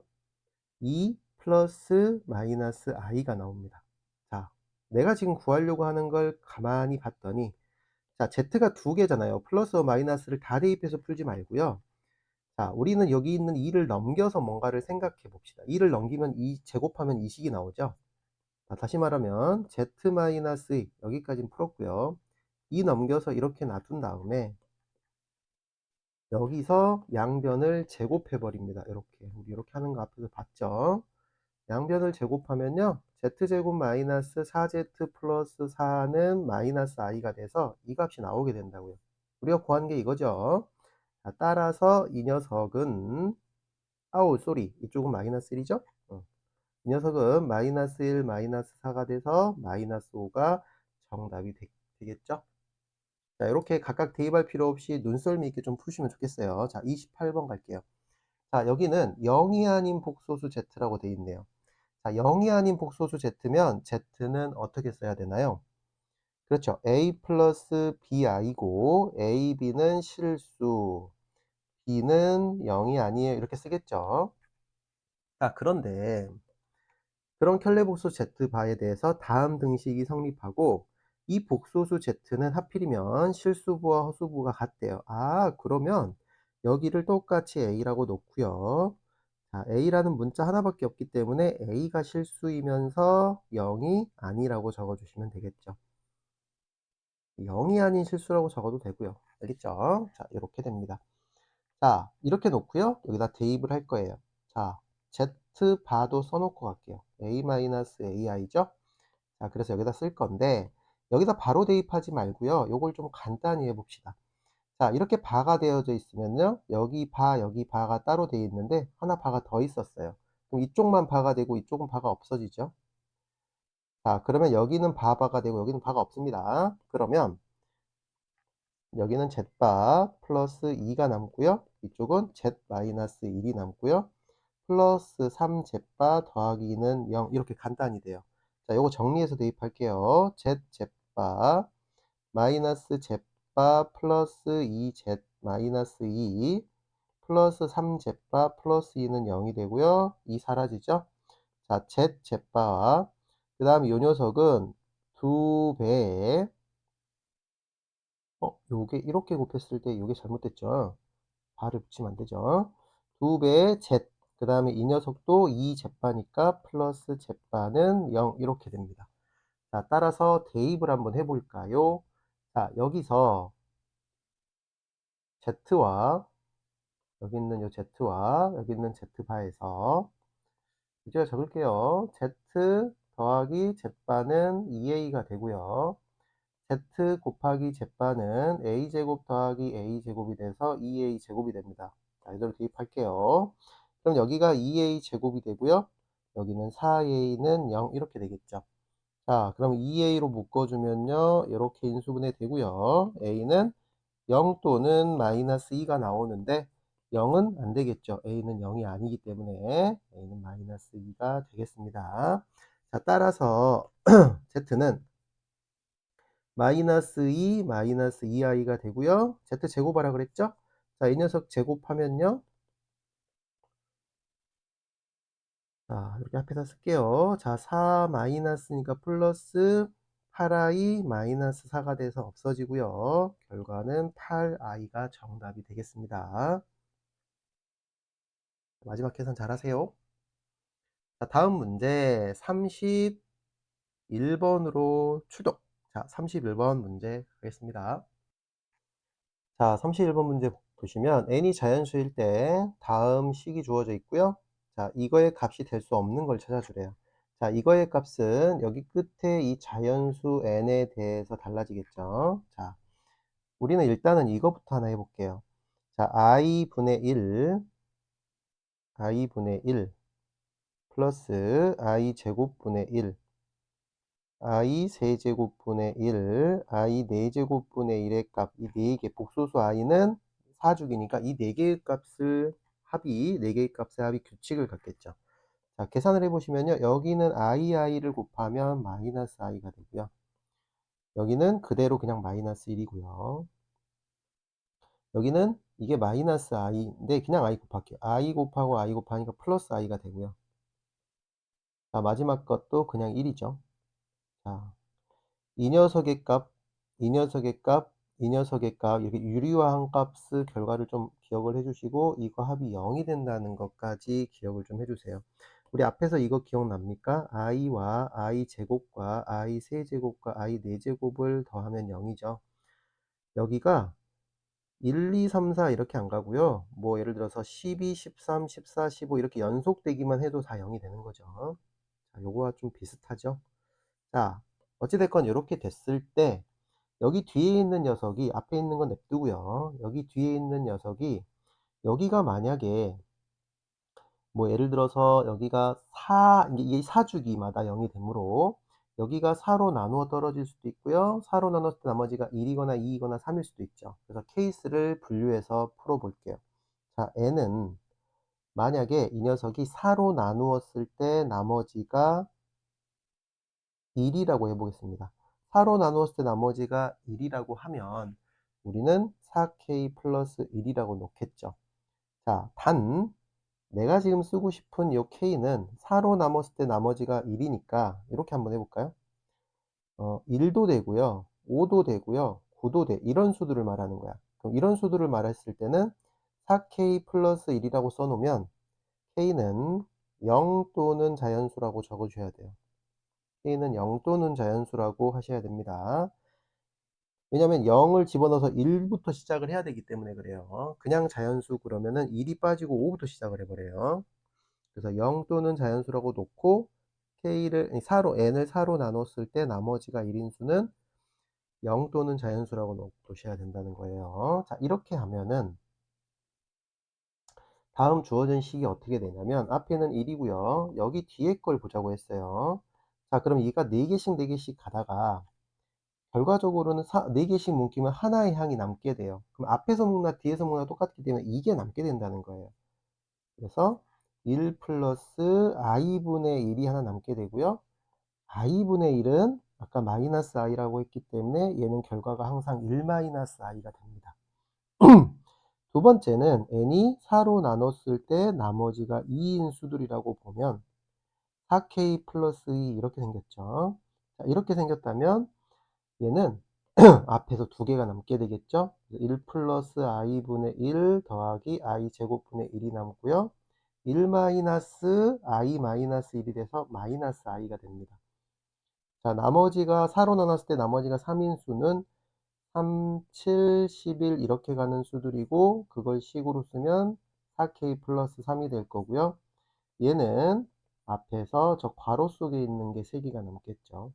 [SPEAKER 1] 2 플러스 마이너스 i가 나옵니다. 자, 내가 지금 구하려고 하는 걸 가만히 봤더니 자, z가 두 개잖아요. 플러스와 마이너스를 다 대입해서 풀지 말고요. 자, 우리는 여기 있는 2를 넘겨서 뭔가를 생각해 봅시다. 2를 넘기면 2 제곱하면 2식이 나오죠. 자, 다시 말하면 z-2 여기까지는 풀었고요. 2 넘겨서 이렇게 놔둔 다음에 여기서 양변을 제곱해 버립니다. 이렇게 우리 이렇게 하는 거 앞에서 봤죠. 양변을 제곱하면요. z제곱 마이너스 4z 플러스 4는 마이너스 i가 돼서 이 값이 나오게 된다고요. 우리가 구한 게 이거죠. 자, 따라서 이 녀석은 아우 쏘리 이쪽은 마이너스 1이죠? 이 녀석은 마이너스 1, 마이너스 4가 돼서 마이너스 5가 정답이 되겠죠? 자, 이렇게 각각 대입할 필요 없이 눈썰미 있게 좀 푸시면 좋겠어요. 자, 28번 갈게요. 자, 여기는 0이 아닌 복소수 z라고 돼 있네요. 자, 0이 아닌 복소수 z면 z는 어떻게 써야 되나요? 그렇죠. a 플러스 bi고 a, b는 실수, b는 0이 아니에요. 이렇게 쓰겠죠. 자, 그런데 그런 켤레 복소 z바에 대해서 다음 등식이 성립하고 이 복소수 z는 하필이면 실수부와 허수부가 같대요. 아, 그러면 여기를 똑같이 a라고 놓고요. 자, a라는 문자 하나밖에 없기 때문에 a가 실수이면서 0이 아니라고 적어주시면 되겠죠. 0이 아닌 실수라고 적어도 되고요. 알겠죠? 자, 이렇게 됩니다. 자, 이렇게 놓고요. 여기다 대입을 할 거예요. 자, z바도 써놓고 갈게요. a-ai죠? 자, 그래서 여기다 쓸 건데 여기다 바로 대입하지 말고요. 요걸 좀 간단히 해봅시다. 자, 이렇게 바가 되어져 있으면요. 여기 바가 따로 되어 있는데 하나 바가 더 있었어요. 그럼 이쪽만 바가 되고 이쪽은 바가 없어지죠. 자, 그러면 여기는 바가 되고 여기는 바가 없습니다. 그러면 여기는 z바 플러스 2가 남고요. 이쪽은 z-1이 남고요. 플러스 3z바 더하기 2는 0 이렇게 간단히 돼요. 자, 요거 정리해서 대입할게요. z바 마이너스 z바 플러스 2z 마이너스 2 플러스 3z바 플러스 2는 0이 되고요. 2 사라지죠? 자, z바와 그 다음에 요 녀석은 2배에 요게 이렇게 곱했을 때 요게 잘못됐죠? 바를 붙이면 안 되죠? 2배의 z 그 다음에 이 녀석도 2z바니까 플러스 z바는 0 이렇게 됩니다. 자, 따라서 대입을 한번 해볼까요? 자, 여기서 z와 여기 있는 요 z와 여기 있는 z바에서 제가 적을게요. z 더하기 z바는 2a가 되고요. z 곱하기 z바는 a제곱 더하기 a제곱이 돼서 2a제곱이 됩니다. 자, 이대로 대입할게요. 그럼 여기가 2a제곱이 되고요. 여기는 4a는 0 이렇게 되겠죠. 자, 그럼 2a로 묶어주면요. 이렇게 인수분해 되고요. a는 0 또는 마이너스 2가 나오는데 0은 안 되겠죠. a는 0이 아니기 때문에 a는 마이너스 2가 되겠습니다. 자, 따라서 z는 마이너스 2, 마이너스 2i가 되고요. z 제곱하라 그랬죠? 자, 이 녀석 제곱하면요. 자, 이렇게 앞에다 쓸게요. 자, 4 마이너스니까 플러스 8i 마이너스 4가 돼서 없어지고요. 결과는 8i가 정답이 되겠습니다. 마지막 계산 잘하세요. 자, 다음 문제 31번으로 추격. 자, 31번 문제 가겠습니다. 자, 31번 문제 보시면 n이 자연수일 때 다음 식이 주어져 있고요. 자, 이거의 값이 될 수 없는 걸 찾아주래요. 자, 이거의 값은 여기 끝에 이 자연수 n에 대해서 달라지겠죠. 자, 우리는 일단은 이거부터 하나 해볼게요. 자, i분의 1 플러스 i 제곱분의 1 i 세제곱분의 1 i 4제곱분의 1의 값, 이 4개 복소수 i는 4주기니까 이 4개의 값을 합이 4개의 값의 합이 규칙을 갖겠죠. 자, 계산을 해보시면요. 여기는 i를 곱하면 마이너스 i가 되고요. 여기는 그대로 그냥 마이너스 1이고요. 여기는 이게 마이너스 i인데 그냥 i 곱할게요. i 곱하고 i 곱하니까 플러스 i가 되고요. 자, 마지막 것도 그냥 1이죠. 자, 이 녀석의 값, 이 녀석의 값, 이 녀석의 값 이렇게 유리화한 값의 결과를 좀 기억을 해주시고 이거 합이 0이 된다는 것까지 기억을 좀 해주세요. 우리 앞에서 이거 기억납니까? i와 i 제곱과 i 세제곱과 i 4제곱을 더하면 0이죠. 여기가 1, 2, 3, 4 이렇게 안 가고요. 뭐 예를 들어서 12, 13, 14, 15 이렇게 연속되기만 해도 다 0이 되는 거죠. 자, 요거와 좀 비슷하죠. 자, 어찌됐건 이렇게 됐을 때 여기 뒤에 있는 녀석이 앞에 있는 건 냅두고요. 여기 뒤에 있는 녀석이 여기가 만약에 뭐 예를 들어서 여기가 4 이게 4 주기마다 0이 되므로 여기가 4로 나누어 떨어질 수도 있고요. 4로 나눴을 때 나머지가 1 이거나 2 이거나 3일 수도 있죠. 그래서 케이스를 분류해서 풀어 볼게요. 자, n은 만약에 이 녀석이 4로 나누었을 때 나머지가 1이라고 해 보겠습니다. 4로 나누었을 때 나머지가 1이라고 하면 우리는 4k 플러스 1이라고 놓겠죠. 자, 단 내가 지금 쓰고 싶은 요 k는 4로 나눴을 때 나머지가 1이니까 이렇게 한번 해 볼까요? 1도 되고요. 5도 되고요. 9도 돼. 이런 수들을 말하는 거야. 그럼 이런 수들을 말했을 때는 4k 플러스 1이라고 써 놓으면 k는 0 또는 자연수라고 적어 줘야 돼요. k는 0 또는 자연수라고 하셔야 됩니다. 왜냐면 0을 집어넣어서 1부터 시작을 해야 되기 때문에 그래요. 그냥 자연수 그러면은 1이 빠지고 5부터 시작을 해 버려요. 그래서 0 또는 자연수라고 놓고 k를 4로 n을 4로 나눴을 때 나머지가 1인 수는 0 또는 자연수라고 놓으셔야 된다는 거예요. 자, 이렇게 하면은 다음 주어진 식이 어떻게 되냐면 앞에는 1이고요. 여기 뒤에 걸 보자고 했어요. 자, 그럼 얘가 4개씩 4개씩 가다가 결과적으로는 4개씩 묶이면 하나의 항이 남게 돼요. 그럼 앞에서 묶나 뒤에서 묶나 똑같기 때문에 이게 남게 된다는 거예요. 그래서 1 플러스 i분의 1이 하나 남게 되고요. i분의 1은 아까 마이너스 i라고 했기 때문에 얘는 결과가 항상 1 마이너스 i가 됩니다. 두 번째는 n이 4로 나눴을 때 나머지가 2인 수들이라고 보면 4k 플러스 2 이렇게 생겼죠. 자, 이렇게 생겼다면 얘는 앞에서 두 개가 남게 되겠죠. 1 플러스 i분의 1 더하기 i 제곱분의 1이 남고요. 1 마이너스 i 마이너스 1이 돼서 마이너스 i가 됩니다. 자, 나머지가 4로 나눴을 때 나머지가 3인 수는 3, 7, 11 이렇게 가는 수들이고 그걸 식으로 쓰면 4k 플러스 3이 될 거고요. 얘는 앞에서 저 괄호 속에 있는 게 3개가 남겠죠.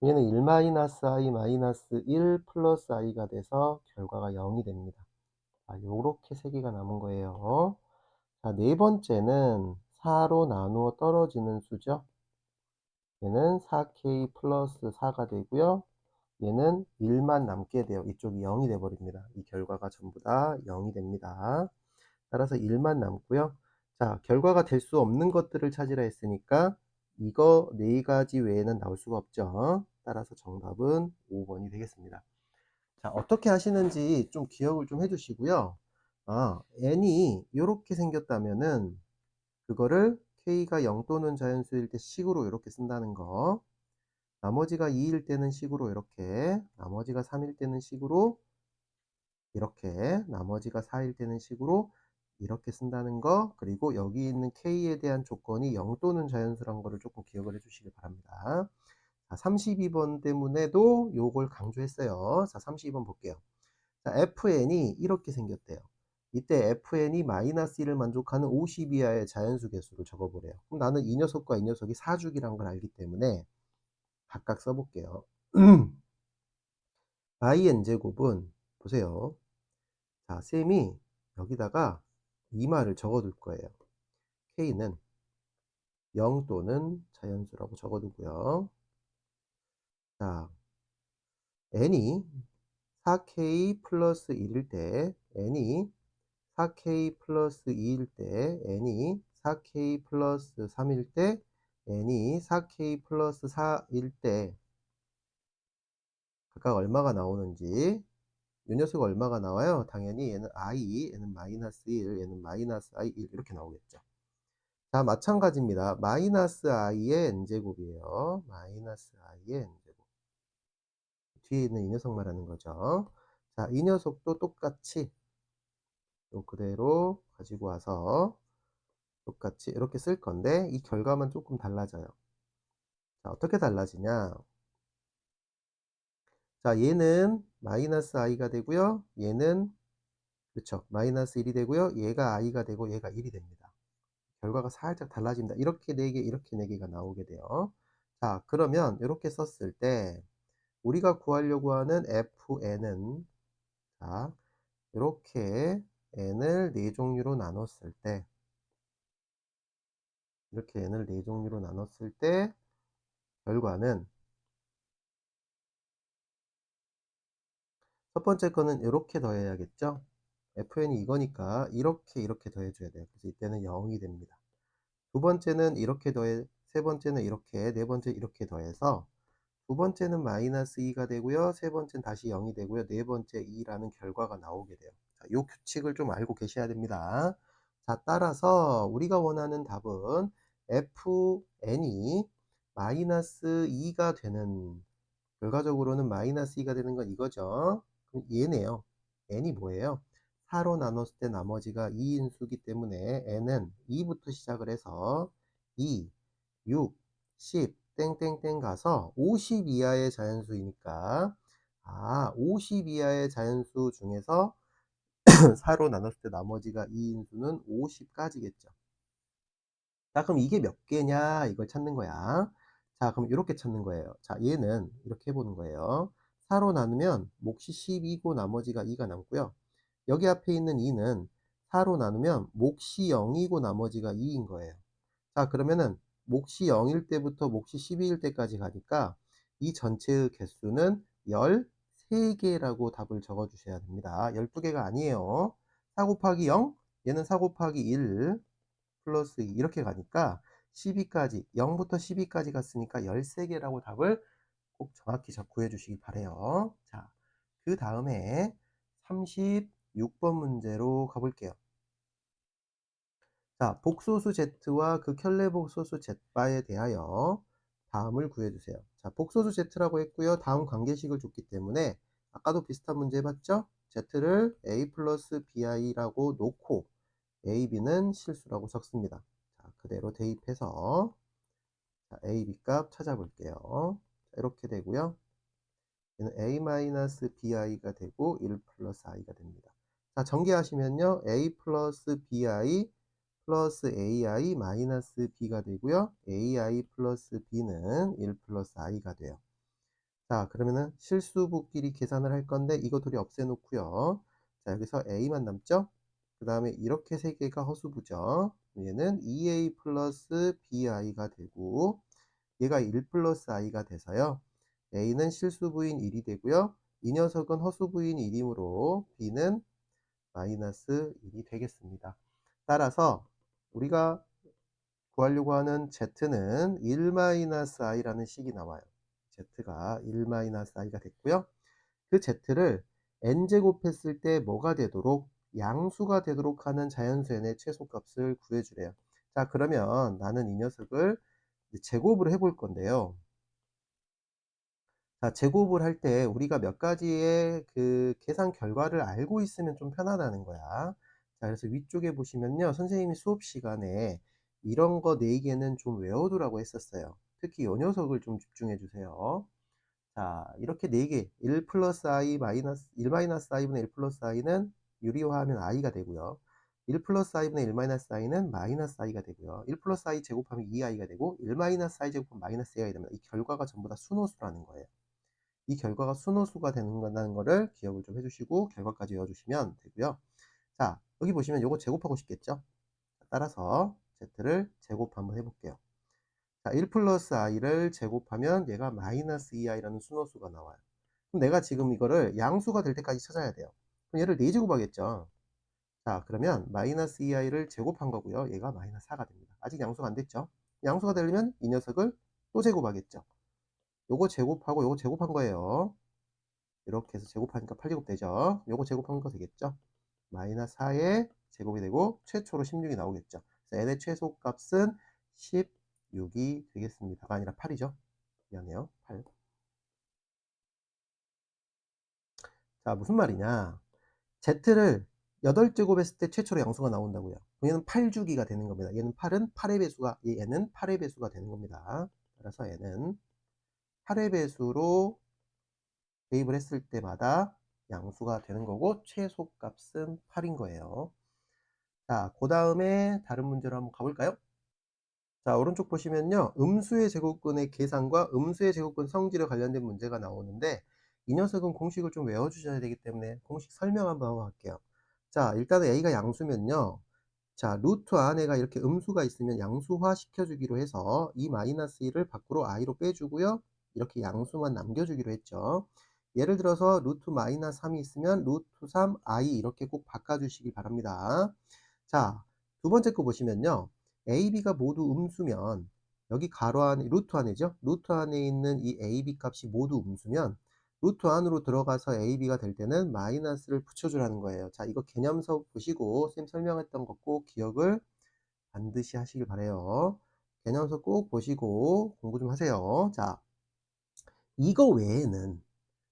[SPEAKER 1] 얘는 1 마이너스 i 마이너스 1 플러스 i가 돼서 결과가 0이 됩니다. 자, 요렇게 3개가 남은 거예요. 자, 네 번째는 4로 나누어 떨어지는 수죠. 얘는 4k 플러스 4가 되고요. 얘는 1만 남게 돼요. 이쪽이 0이 돼 버립니다. 이 결과가 전부 다 0이 됩니다. 따라서 1만 남고요. 자, 결과가 될 수 없는 것들을 찾으라 했으니까 이거 네 가지 외에는 나올 수가 없죠. 따라서 정답은 5번이 되겠습니다. 자, 어떻게 하시는지 좀 기억을 좀 해주시고요. n이 이렇게 생겼다면은 그거를 k가 0 또는 자연수일 때 식으로 이렇게 쓴다는 거. 나머지가 2일 때는 식으로 이렇게, 나머지가 3일 때는 식으로 이렇게, 나머지가 4일 때는 식으로 이렇게 쓴다는 거. 그리고 여기 있는 k에 대한 조건이 0 또는 자연수란 거를 조금 기억을 해 주시기 바랍니다. 자, 32번 때문에도 요걸 강조했어요. 자, 32번 볼게요. 자, fn이 이렇게 생겼대요. 이때 fn이 마이너스 1을 만족하는 50 이하의 자연수 개수를 적어보래요. 그럼 나는 이 녀석과 이 녀석이 사주기란 걸 알기 때문에 각각 써볼게요. in제곱은 보세요. 자, 쌤이 여기다가 이 말을 적어둘 거예요. k는 0 또는 자연수라고 적어두고요. 자, n이 4k 플러스 1일 때, n이 4k 플러스 2일 때, n이 4k 플러스 3일 때, n이 4k 플러스 4일 때 각각 얼마가 나오는지. 이 녀석 얼마가 나와요? 당연히 얘는 i, 얘는 마이너스 1, 얘는 마이너스 i 1 이렇게 나오겠죠. 자, 마찬가지입니다. 마이너스 i의 n제곱이에요. 마이너스 i의 n제곱. 뒤에 있는 이 녀석 말하는 거죠. 자, 이 녀석도 똑같이 요 그대로 가지고 와서 똑같이 이렇게 쓸 건데 이 결과만 조금 달라져요. 자, 어떻게 달라지냐? 자, 얘는 마이너스 i가 되고요. 얘는 그렇죠. 마이너스 1이 되고요. 얘가 i가 되고 얘가 1이 됩니다. 결과가 살짝 달라집니다. 이렇게 4개, 이렇게 4개가 나오게 돼요. 자, 그러면 이렇게 썼을 때 우리가 구하려고 하는 fn은 자 이렇게 n을 4종류로 나눴을 때 이렇게 n을 4종류로 나눴을 때 결과는 첫 번째 거는 이렇게 더해야겠죠. fn이 이거니까 이렇게 더해줘야 돼요. 그래서 이때는 0이 됩니다. 두 번째는 이렇게 더해, 세 번째는 이렇게, 네 번째 이렇게 더해서 두 번째는 마이너스 2가 되고요. 세 번째는 다시 0이 되고요. 네 번째 2라는 결과가 나오게 돼요. 자, 요 규칙을 좀 알고 계셔야 됩니다. 자, 따라서 우리가 원하는 답은 fn이 마이너스 2가 되는, 결과적으로는 마이너스 2가 되는 건 이거죠. 그럼 얘네요. n이 뭐예요? 4로 나눴을 때 나머지가 2인수기 때문에 n은 2부터 시작을 해서 2, 6, 10, 땡땡땡 가서 50 이하의 자연수이니까 50 이하의 자연수 중에서 4로 나눴을 때 나머지가 2인수는 50까지겠죠. 자, 그럼 이게 몇 개냐 이걸 찾는 거야. 자, 그럼 이렇게 찾는 거예요. 자, 얘는 이렇게 해보는 거예요. 4로 나누면 몫이 12고 나머지가 2가 남고요. 여기 앞에 있는 2는 4로 나누면 몫이 0이고 나머지가 2인 거예요. 자, 그러면은 몫이 0일 때부터 몫이 12일 때까지 가니까 이 전체의 개수는 13개라고 답을 적어 주셔야 됩니다. 12개가 아니에요. 4 곱하기 0, 얘는 4 곱하기 1 플러스 2 이렇게 가니까 12까지, 0부터 12까지 갔으니까 13개라고 답을 꼭 정확히 구해 주시기 바래요. 자, 그 다음에 36번 문제로 가볼게요. 자, 복소수 z와 극혈례 복소수 z바에 대하여 다음을 구해주세요. 자, 복소수 z라고 했고요. 다음 관계식을 줬기 때문에 아까도 비슷한 문제 해봤죠? z를 a 플러스 bi라고 놓고 a, b는 실수라고 적습니다. 자, 그대로 대입해서 자, a, b 값 찾아볼게요. 자, 이렇게 되고요. 얘는 a-bi가 되고 1 플러스 i가 됩니다. 자, 전개하시면요. a 플러스 bi 플러스 ai 마이너스 b가 되고요. ai 플러스 b는 1 플러스 i가 돼요. 자, 그러면은 실수부끼리 계산을 할 건데 이거 둘이 없애놓고요. 자, 여기서 a만 남죠? 그 다음에 이렇게 세 개가 허수부죠. 얘는 2a 플러스 bi가 되고 얘가 1 플러스 i가 돼서요. a는 실수부인 1이 되고요. 이 녀석은 허수부인 1이므로 b는 마이너스 1이 되겠습니다. 따라서 우리가 구하려고 하는 z는 1-i라는 식이 나와요. z가 1-i가 됐고요. 그 z를 n제곱했을 때 뭐가 되도록, 양수가 되도록 하는 자연수 n의 최소값을 구해주래요. 자, 그러면 나는 이 녀석을 제곱을 해볼 건데요. 자, 제곱을 할 때 우리가 몇 가지의 그 계산 결과를 알고 있으면 좀 편하다는 거야. 자, 그래서 위쪽에 보시면요. 선생님이 수업 시간에 이런 거 4개는 좀 외워두라고 했었어요. 특히 이 녀석을 좀 집중해 주세요. 자, 이렇게 4개, 1 플러스 i 마이너스, 1 마이너스 i분의 1 플러스 i는 유리화하면 i가 되고요. 1 플러스 i분의 1 마이너스 i는 마이너스 i가 되고요. 1 플러스 i 제곱하면 2i가 되고, 1 마이너스 i 제곱하면 마이너스 a가 됩니다. 이 결과가 전부 다 순호수라는 거예요. 이 결과가 순호수가 되는 거라는 거를 기억을 좀 해주시고 결과까지 외워주시면 되고요. 자, 여기 보시면 요거 제곱하고 싶겠죠? 따라서 z를 제곱 한번 해볼게요. 자, 1 플러스 i를 제곱하면 얘가 마이너스 2i라는 순호수가 나와요. 그럼 내가 지금 이거를 양수가 될 때까지 찾아야 돼요. 그럼 얘를 4제곱 하겠죠? 자, 그러면 마이너스 2i를 제곱한 거고요. 얘가 마이너스 4가 됩니다. 아직 양수가 안 됐죠? 양수가 되려면 이 녀석을 또 제곱하겠죠? 요거 제곱하고 요거 제곱한 거예요. 이렇게 해서 제곱하니까 8제곱 되죠. 요거 제곱한 거 되겠죠. 마이너스 4의 제곱이 되고 최초로 16이 나오겠죠. 그래서 n의 최소값은 16이 되겠습니다가 아니라 8이죠. 미안해요. 8. 자, 무슨 말이냐. z를 8제곱 했을 때 최초로 양수가 나온다고요. 얘는 8주기가 되는 겁니다. 얘는 8은 8의 배수가, 얘는 8의 배수가 되는 겁니다. 따라서 얘는 8의 배수로 대입을 했을 때마다 양수가 되는 거고 최소값은 8인 거예요. 자, 그 다음에 다른 문제로 한번 가볼까요? 자, 오른쪽 보시면요. 음수의 제곱근의 계산과 음수의 제곱근 성질에 관련된 문제가 나오는데 이 녀석은 공식을 좀 외워 주셔야 되기 때문에 공식 설명 한번 하고 갈게요. 자, 일단은 a가 양수면요. 자, 루트 안에가 이렇게 음수가 있으면 양수화 시켜주기로 해서 이 마이너스 1을 밖으로 i로 빼주고요. 이렇게 양수만 남겨주기로 했죠. 예를 들어서 루트 마이너스 3이 있으면 루트 3 i 이렇게 꼭 바꿔주시기 바랍니다. 자, 두 번째 거 보시면요. a, b가 모두 음수면 여기 가로 안에 루트 안에죠. 루트 안에 있는 이 a, b 값이 모두 음수면 루트 안으로 들어가서 a, b가 될 때는 마이너스를 붙여주라는 거예요. 자, 이거 개념서 보시고 선생님 설명했던 거 꼭 기억을 반드시 하시길 바래요. 개념서 꼭 보시고 공부 좀 하세요. 자, 이거 외에는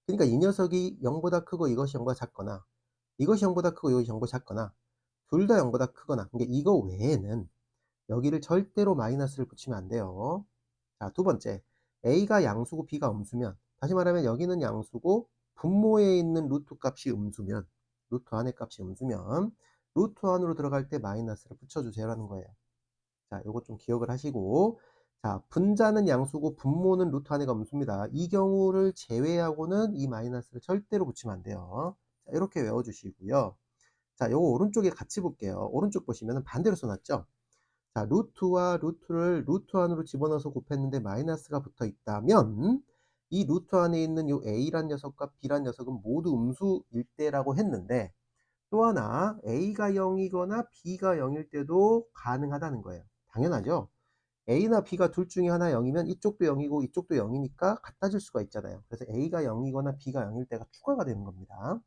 [SPEAKER 1] 그러니까 이 녀석이 0보다 크고 이것이 0보다 작거나 이것이 0보다 크고 이것이 0보다 작거나 둘 다 0보다 크거나 그러니까 이거 외에는 여기를 절대로 마이너스를 붙이면 안 돼요. 자, 두 번째, a가 양수고 b가 음수면 다시 말하면 여기는 양수고 분모에 있는 루트 값이 음수면 루트 안의 값이 음수면 루트 안으로 들어갈 때 마이너스를 붙여주세요라는 거예요. 자, 요거 좀 기억을 하시고 자, 분자는 양수고 분모는 루트 안에가 음수입니다. 이 경우를 제외하고는 이 마이너스를 절대로 붙이면 안 돼요. 자, 이렇게 외워주시고요. 자, 요거 오른쪽에 같이 볼게요. 오른쪽 보시면 반대로 써놨죠? 자, 루트와 루트를 루트 안으로 집어넣어서 곱했는데 마이너스가 붙어 있다면 이 루트 안에 있는 요 a란 녀석과 b란 녀석은 모두 음수일 때라고 했는데 또 하나 a가 0이거나 b가 0일 때도 가능하다는 거예요. 당연하죠. a나 b가 둘 중에 하나 0이면 이쪽도 0이고 이쪽도 0이니까 같아질 수가 있잖아요. 그래서 a가 0이거나 b가 0일 때가 추가가 되는 겁니다.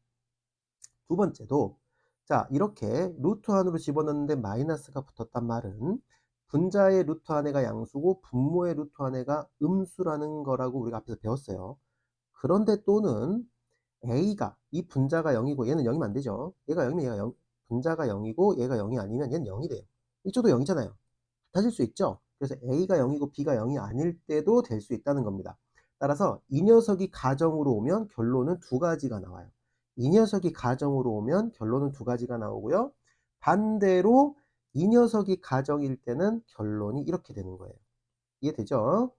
[SPEAKER 1] 두 번째도 자, 이렇게 루트 안으로 집어넣는데 마이너스가 붙었단 말은 분자의 루트 안에가 양수고 분모의 루트 안에가 음수라는 거라고 우리가 앞에서 배웠어요. 그런데 또는 a가 이 분자가 0이고 얘는 0이면 안 되죠. 얘가 0이면 얘가 0, 분자가 0이고 얘가 0이 아니면 얘는 0이 돼요. 이쪽도 0이잖아요. 같아질 수 있죠. 그래서 a가 0이고 b가 0이 아닐 때도 될 수 있다는 겁니다. 따라서 이 녀석이 가정으로 오면 결론은 두 가지가 나와요. 이 녀석이 가정으로 오면 결론은 두 가지가 나오고요. 반대로 이 녀석이 가정일 때는 결론이 이렇게 되는 거예요. 이해되죠?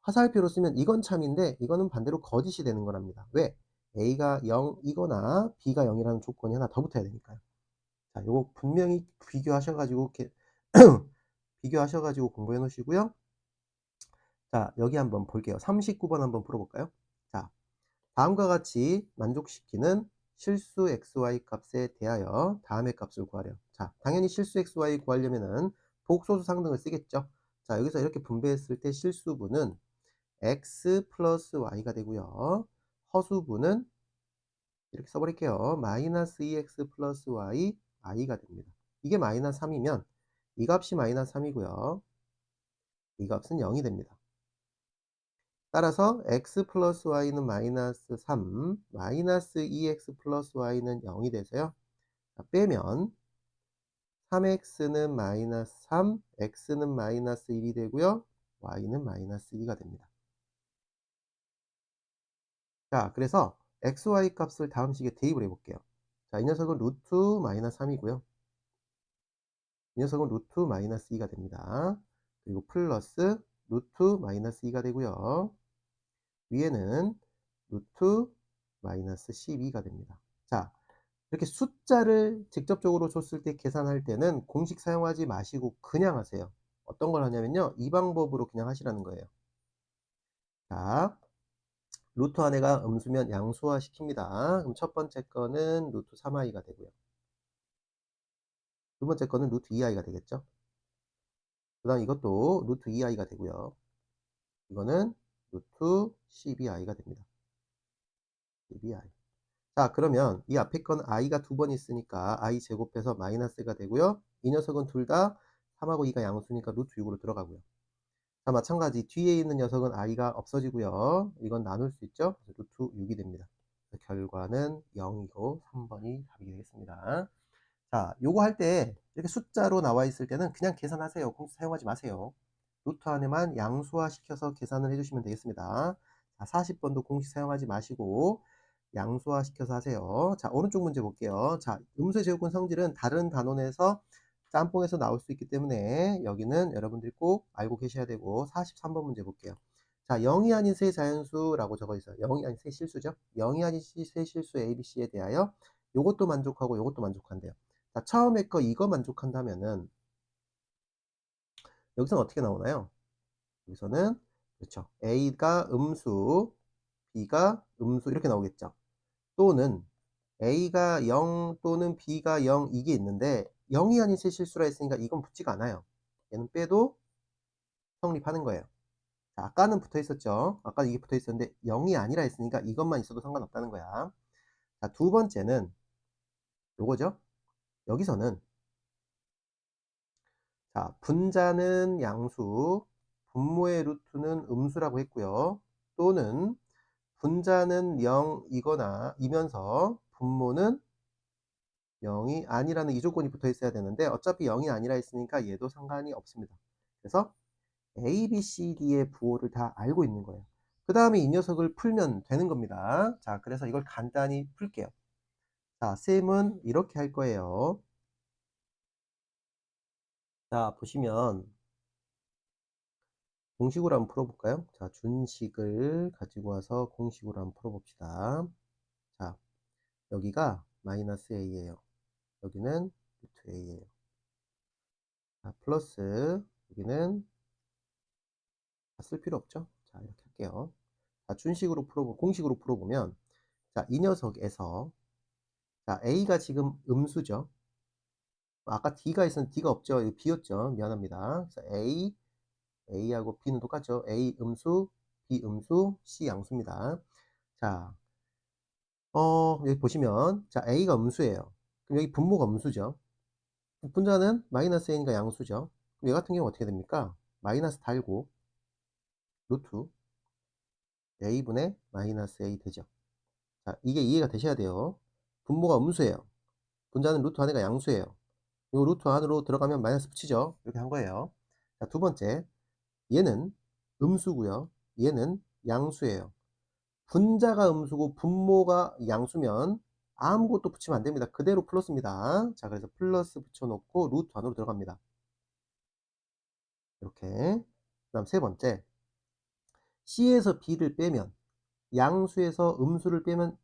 [SPEAKER 1] 화살표로 쓰면 이건 참인데 이거는 반대로 거짓이 되는 거랍니다. 왜? a가 0이거나 b가 0이라는 조건이 하나 더 붙어야 되니까요. 자, 요거 분명히 비교하셔가지고 이렇게 비교하셔가지고 공부해 놓으시고요. 자, 여기 한번 볼게요. 39번 한번 풀어볼까요? 자, 다음과 같이 만족시키는 실수 xy 값에 대하여 다음의 값을 구하렴. 자, 당연히 실수 xy 구하려면은 복소수 상등을 쓰겠죠. 자, 여기서 이렇게 분배했을 때 실수분은 x 플러스 y가 되고요. 허수분은 이렇게 써버릴게요. 마이너스 2x 플러스 y, i가 됩니다. 이게 마이너스 3이면 이 값이 마이너스 3이고요. 이 값은 0이 됩니다. 따라서 x 플러스 y는 마이너스 3, 마이너스 2x 플러스 y는 0이 돼서요. 자, 빼면 3x는 마이너스 3, x는 마이너스 1이 되고요. y는 마이너스 2가 됩니다. 자, 그래서 xy 값을 다음 식에 대입을 해볼게요. 자, 이 녀석은 루트 마이너스 3이고요. 이 녀석은 루트 마이너스 2가 됩니다. 그리고 플러스 루트 마이너스 2가 되고요. 위에는 루트 마이너스 12가 됩니다. 자, 이렇게 숫자를 직접적으로 줬을 때 계산할 때는 공식 사용하지 마시고 그냥 하세요. 어떤 걸 하냐면요. 이 방법으로 그냥 하시라는 거예요. 자, 루트 안에가 음수면 양수화 시킵니다. 그럼 첫 번째 거는 루트 3i가 되고요. 두 번째 거는 루트 2i가 되겠죠. 그 다음 이것도 루트 2i가 되고요. 이거는 루트 12i가 됩니다. 12i. 자, 그러면 이 앞에 건 i가 두 번 있으니까 i 제곱해서 마이너스가 되고요. 이 녀석은 둘 다 3하고 2가 양수니까 루트 6으로 들어가고요. 자, 마찬가지 뒤에 있는 녀석은 i가 없어지고요. 이건 나눌 수 있죠. 그래서 루트 6이 됩니다. 결과는 0이고 3번이 답이 되겠습니다. 자, 요거 할 때 이렇게 숫자로 나와 있을 때는 그냥 계산하세요. 공수 사용하지 마세요. 루트 안에만 양수화 시켜서 계산을 해주시면 되겠습니다. 자, 40번도 공식 사용하지 마시고 양수화 시켜서 하세요. 자, 오른쪽 문제 볼게요. 자, 음수의 제곱근 성질은 다른 단원에서 짬뽕에서 나올 수 있기 때문에 여기는 여러분들이 꼭 알고 계셔야 되고, 43번 문제 볼게요. 자, 0이 아닌 세 자연수라고 적어 있어요. 0이 아닌 세 실수죠. 0이 아닌 세 실수 A, B, C에 대하여 요것도 만족하고 요것도 만족한대요. 자, 처음에 거 이거 만족한다면은 여기서는 어떻게 나오나요? 여기서는 그렇죠. A가 음수, B가 음수 이렇게 나오겠죠. 또는 A가 0 또는 B가 0 이게 있는데 0이 아닌 세 실수라 했으니까 이건 붙지가 않아요. 얘는 빼도 성립하는 거예요. 자, 아까는 붙어 있었죠. 아까 이게 붙어 있었는데 0이 아니라 했으니까 이것만 있어도 상관없다는 거야. 자, 두 번째는 요거죠. 여기서는 자, 분자는 양수, 분모의 루트는 음수라고 했고요. 또는 분자는 0이거나 이면서 분모는 0이 아니라는 이 조건이 붙어 있어야 되는데 어차피 0이 아니라 했으니까 얘도 상관이 없습니다. 그래서 A, B, C, D의 부호를 다 알고 있는 거예요. 그 다음에 이 녀석을 풀면 되는 겁니다. 자, 그래서 이걸 간단히 풀게요. 자, 쌤은 이렇게 할 거예요. 자, 보시면 공식으로 한번 풀어볼까요? 자, 준식을 가지고 와서 공식으로 한번 풀어봅시다. 자, 여기가 마이너스 A예요. 여기는 루트 A예요. 자, 플러스 여기는 쓸 필요 없죠? 자, 이렇게 할게요. 자, 준식으로 공식으로 풀어보면 자, 이 녀석에서 자, A가 지금 음수죠. 아까 D가 있었는데 D가 없죠. 이거 B였죠. 미안합니다. 그래서 A하고 B는 똑같죠. A 음수, B 음수, C 양수입니다. 자, 여기 보시면 자, A가 음수예요. 그럼 여기 분모가 음수죠. 분자는 마이너스 A니까 양수죠. 그럼 얘 같은 경우 어떻게 됩니까? 마이너스 달고 루트 A분의 마이너스 A 되죠. 자, 이게 이해가 되셔야 돼요. 분모가 음수예요. 분자는 루트 안에가 양수예요. 요 루트 안으로 들어가면 마이너스 붙이죠. 이렇게 한 거예요. 자, 두 번째, 얘는 음수고요. 얘는 양수예요. 분자가 음수고 분모가 양수면 아무것도 붙이면 안 됩니다. 그대로 플러스입니다. 자, 그래서 플러스 붙여놓고 루트 안으로 들어갑니다. 이렇게. 그 다음 세 번째, C에서 B를 빼면 양수에서 음수를 빼면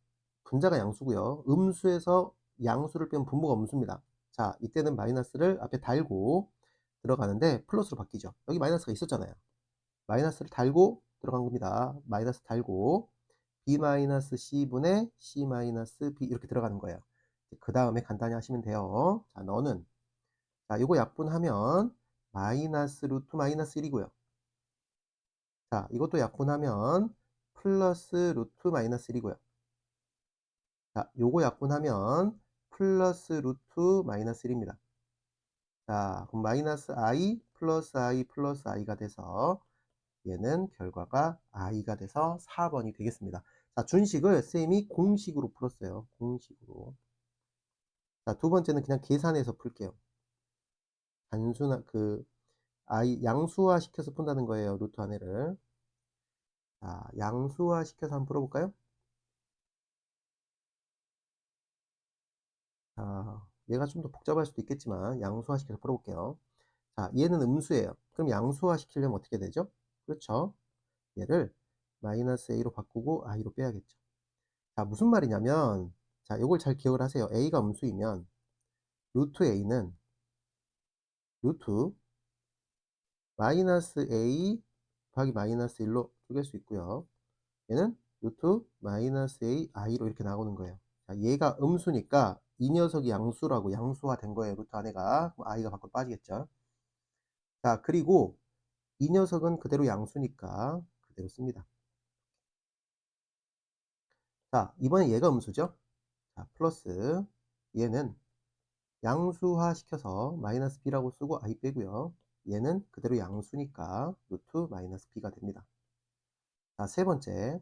[SPEAKER 1] 분자가 양수고요. 음수에서 양수를 빼면 분모가 음수입니다. 자, 이때는 마이너스를 앞에 달고 들어가는데 플러스로 바뀌죠. 여기 마이너스가 있었잖아요. 마이너스를 달고 들어간 겁니다. 마이너스 달고 B-C분의 C-B 이렇게 들어가는 거예요. 그 다음에 간단히 하시면 돼요. 자, 너는 자, 요거 약분하면 마이너스 루트 마이너스 1이고요. 자, 이것도 약분하면 플러스 루트 마이너스 1이고요. 자, 요거 약분하면 플러스 루트 마이너스 1입니다. 자, 그럼 마이너스 I 플러스 I 플러스 I가 돼서 얘는 결과가 I가 돼서 4번이 되겠습니다. 자, 준식을 쌤이 공식으로 풀었어요. 공식으로. 자, 두 번째는 그냥 계산해서 풀게요. 단순한 I 양수화 시켜서 푼다는 거예요. 루트 안에를. 자, 양수화 시켜서 한번 풀어볼까요? 자, 얘가 좀 더 복잡할 수도 있겠지만 양수화 시켜서 풀어볼게요. 자, 얘는 음수예요. 그럼 양수화 시키려면 어떻게 되죠? 그렇죠. 얘를 마이너스 A로 바꾸고 I로 빼야겠죠. 자, 무슨 말이냐면 자, 요걸 잘 기억을 하세요. A가 음수이면 루트 A는 루트 마이너스 A 더하기 마이너스 1로 쪼갤 수 있고요. 얘는 루트 마이너스 A I로 이렇게 나오는 거예요. 자, 얘가 음수니까 이 녀석이 양수라고 양수화 된 거예요. 루트 안에가. 그럼 I가 밖으로 빠지겠죠. 자, 그리고 이 녀석은 그대로 양수니까 그대로 씁니다. 자, 이번에 얘가 음수죠. 자, 플러스 얘는 양수화 시켜서 마이너스 b라고 쓰고 I 빼고요. 얘는 그대로 양수니까 루트 마이너스 b가 됩니다. 자, 세 번째.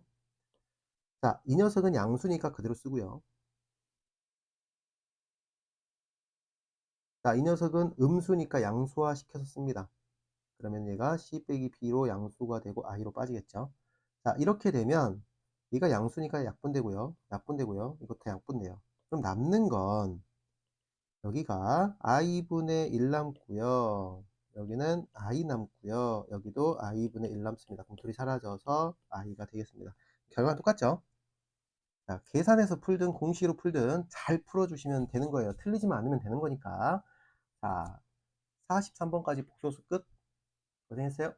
[SPEAKER 1] 자, 이 녀석은 양수니까 그대로 쓰고요. 자, 이 녀석은 음수니까 양수화 시켜서 씁니다. 그러면 얘가 c 빼기 b로 양수가 되고 i로 빠지겠죠. 자, 이렇게 되면 얘가 양수니까 약분되고요. 약분되고요. 이것도 약분돼요. 그럼 남는 건 여기가 i분의 1 남고요. 여기는 i 남고요. 여기도 i분의 1 남습니다. 그럼 둘이 사라져서 i가 되겠습니다. 결과는 똑같죠? 자, 계산해서 풀든 공식으로 풀든 잘 풀어주시면 되는 거예요. 틀리지만 않으면 되는 거니까. 자, 43번까지 복소수 끝. 고생했어요.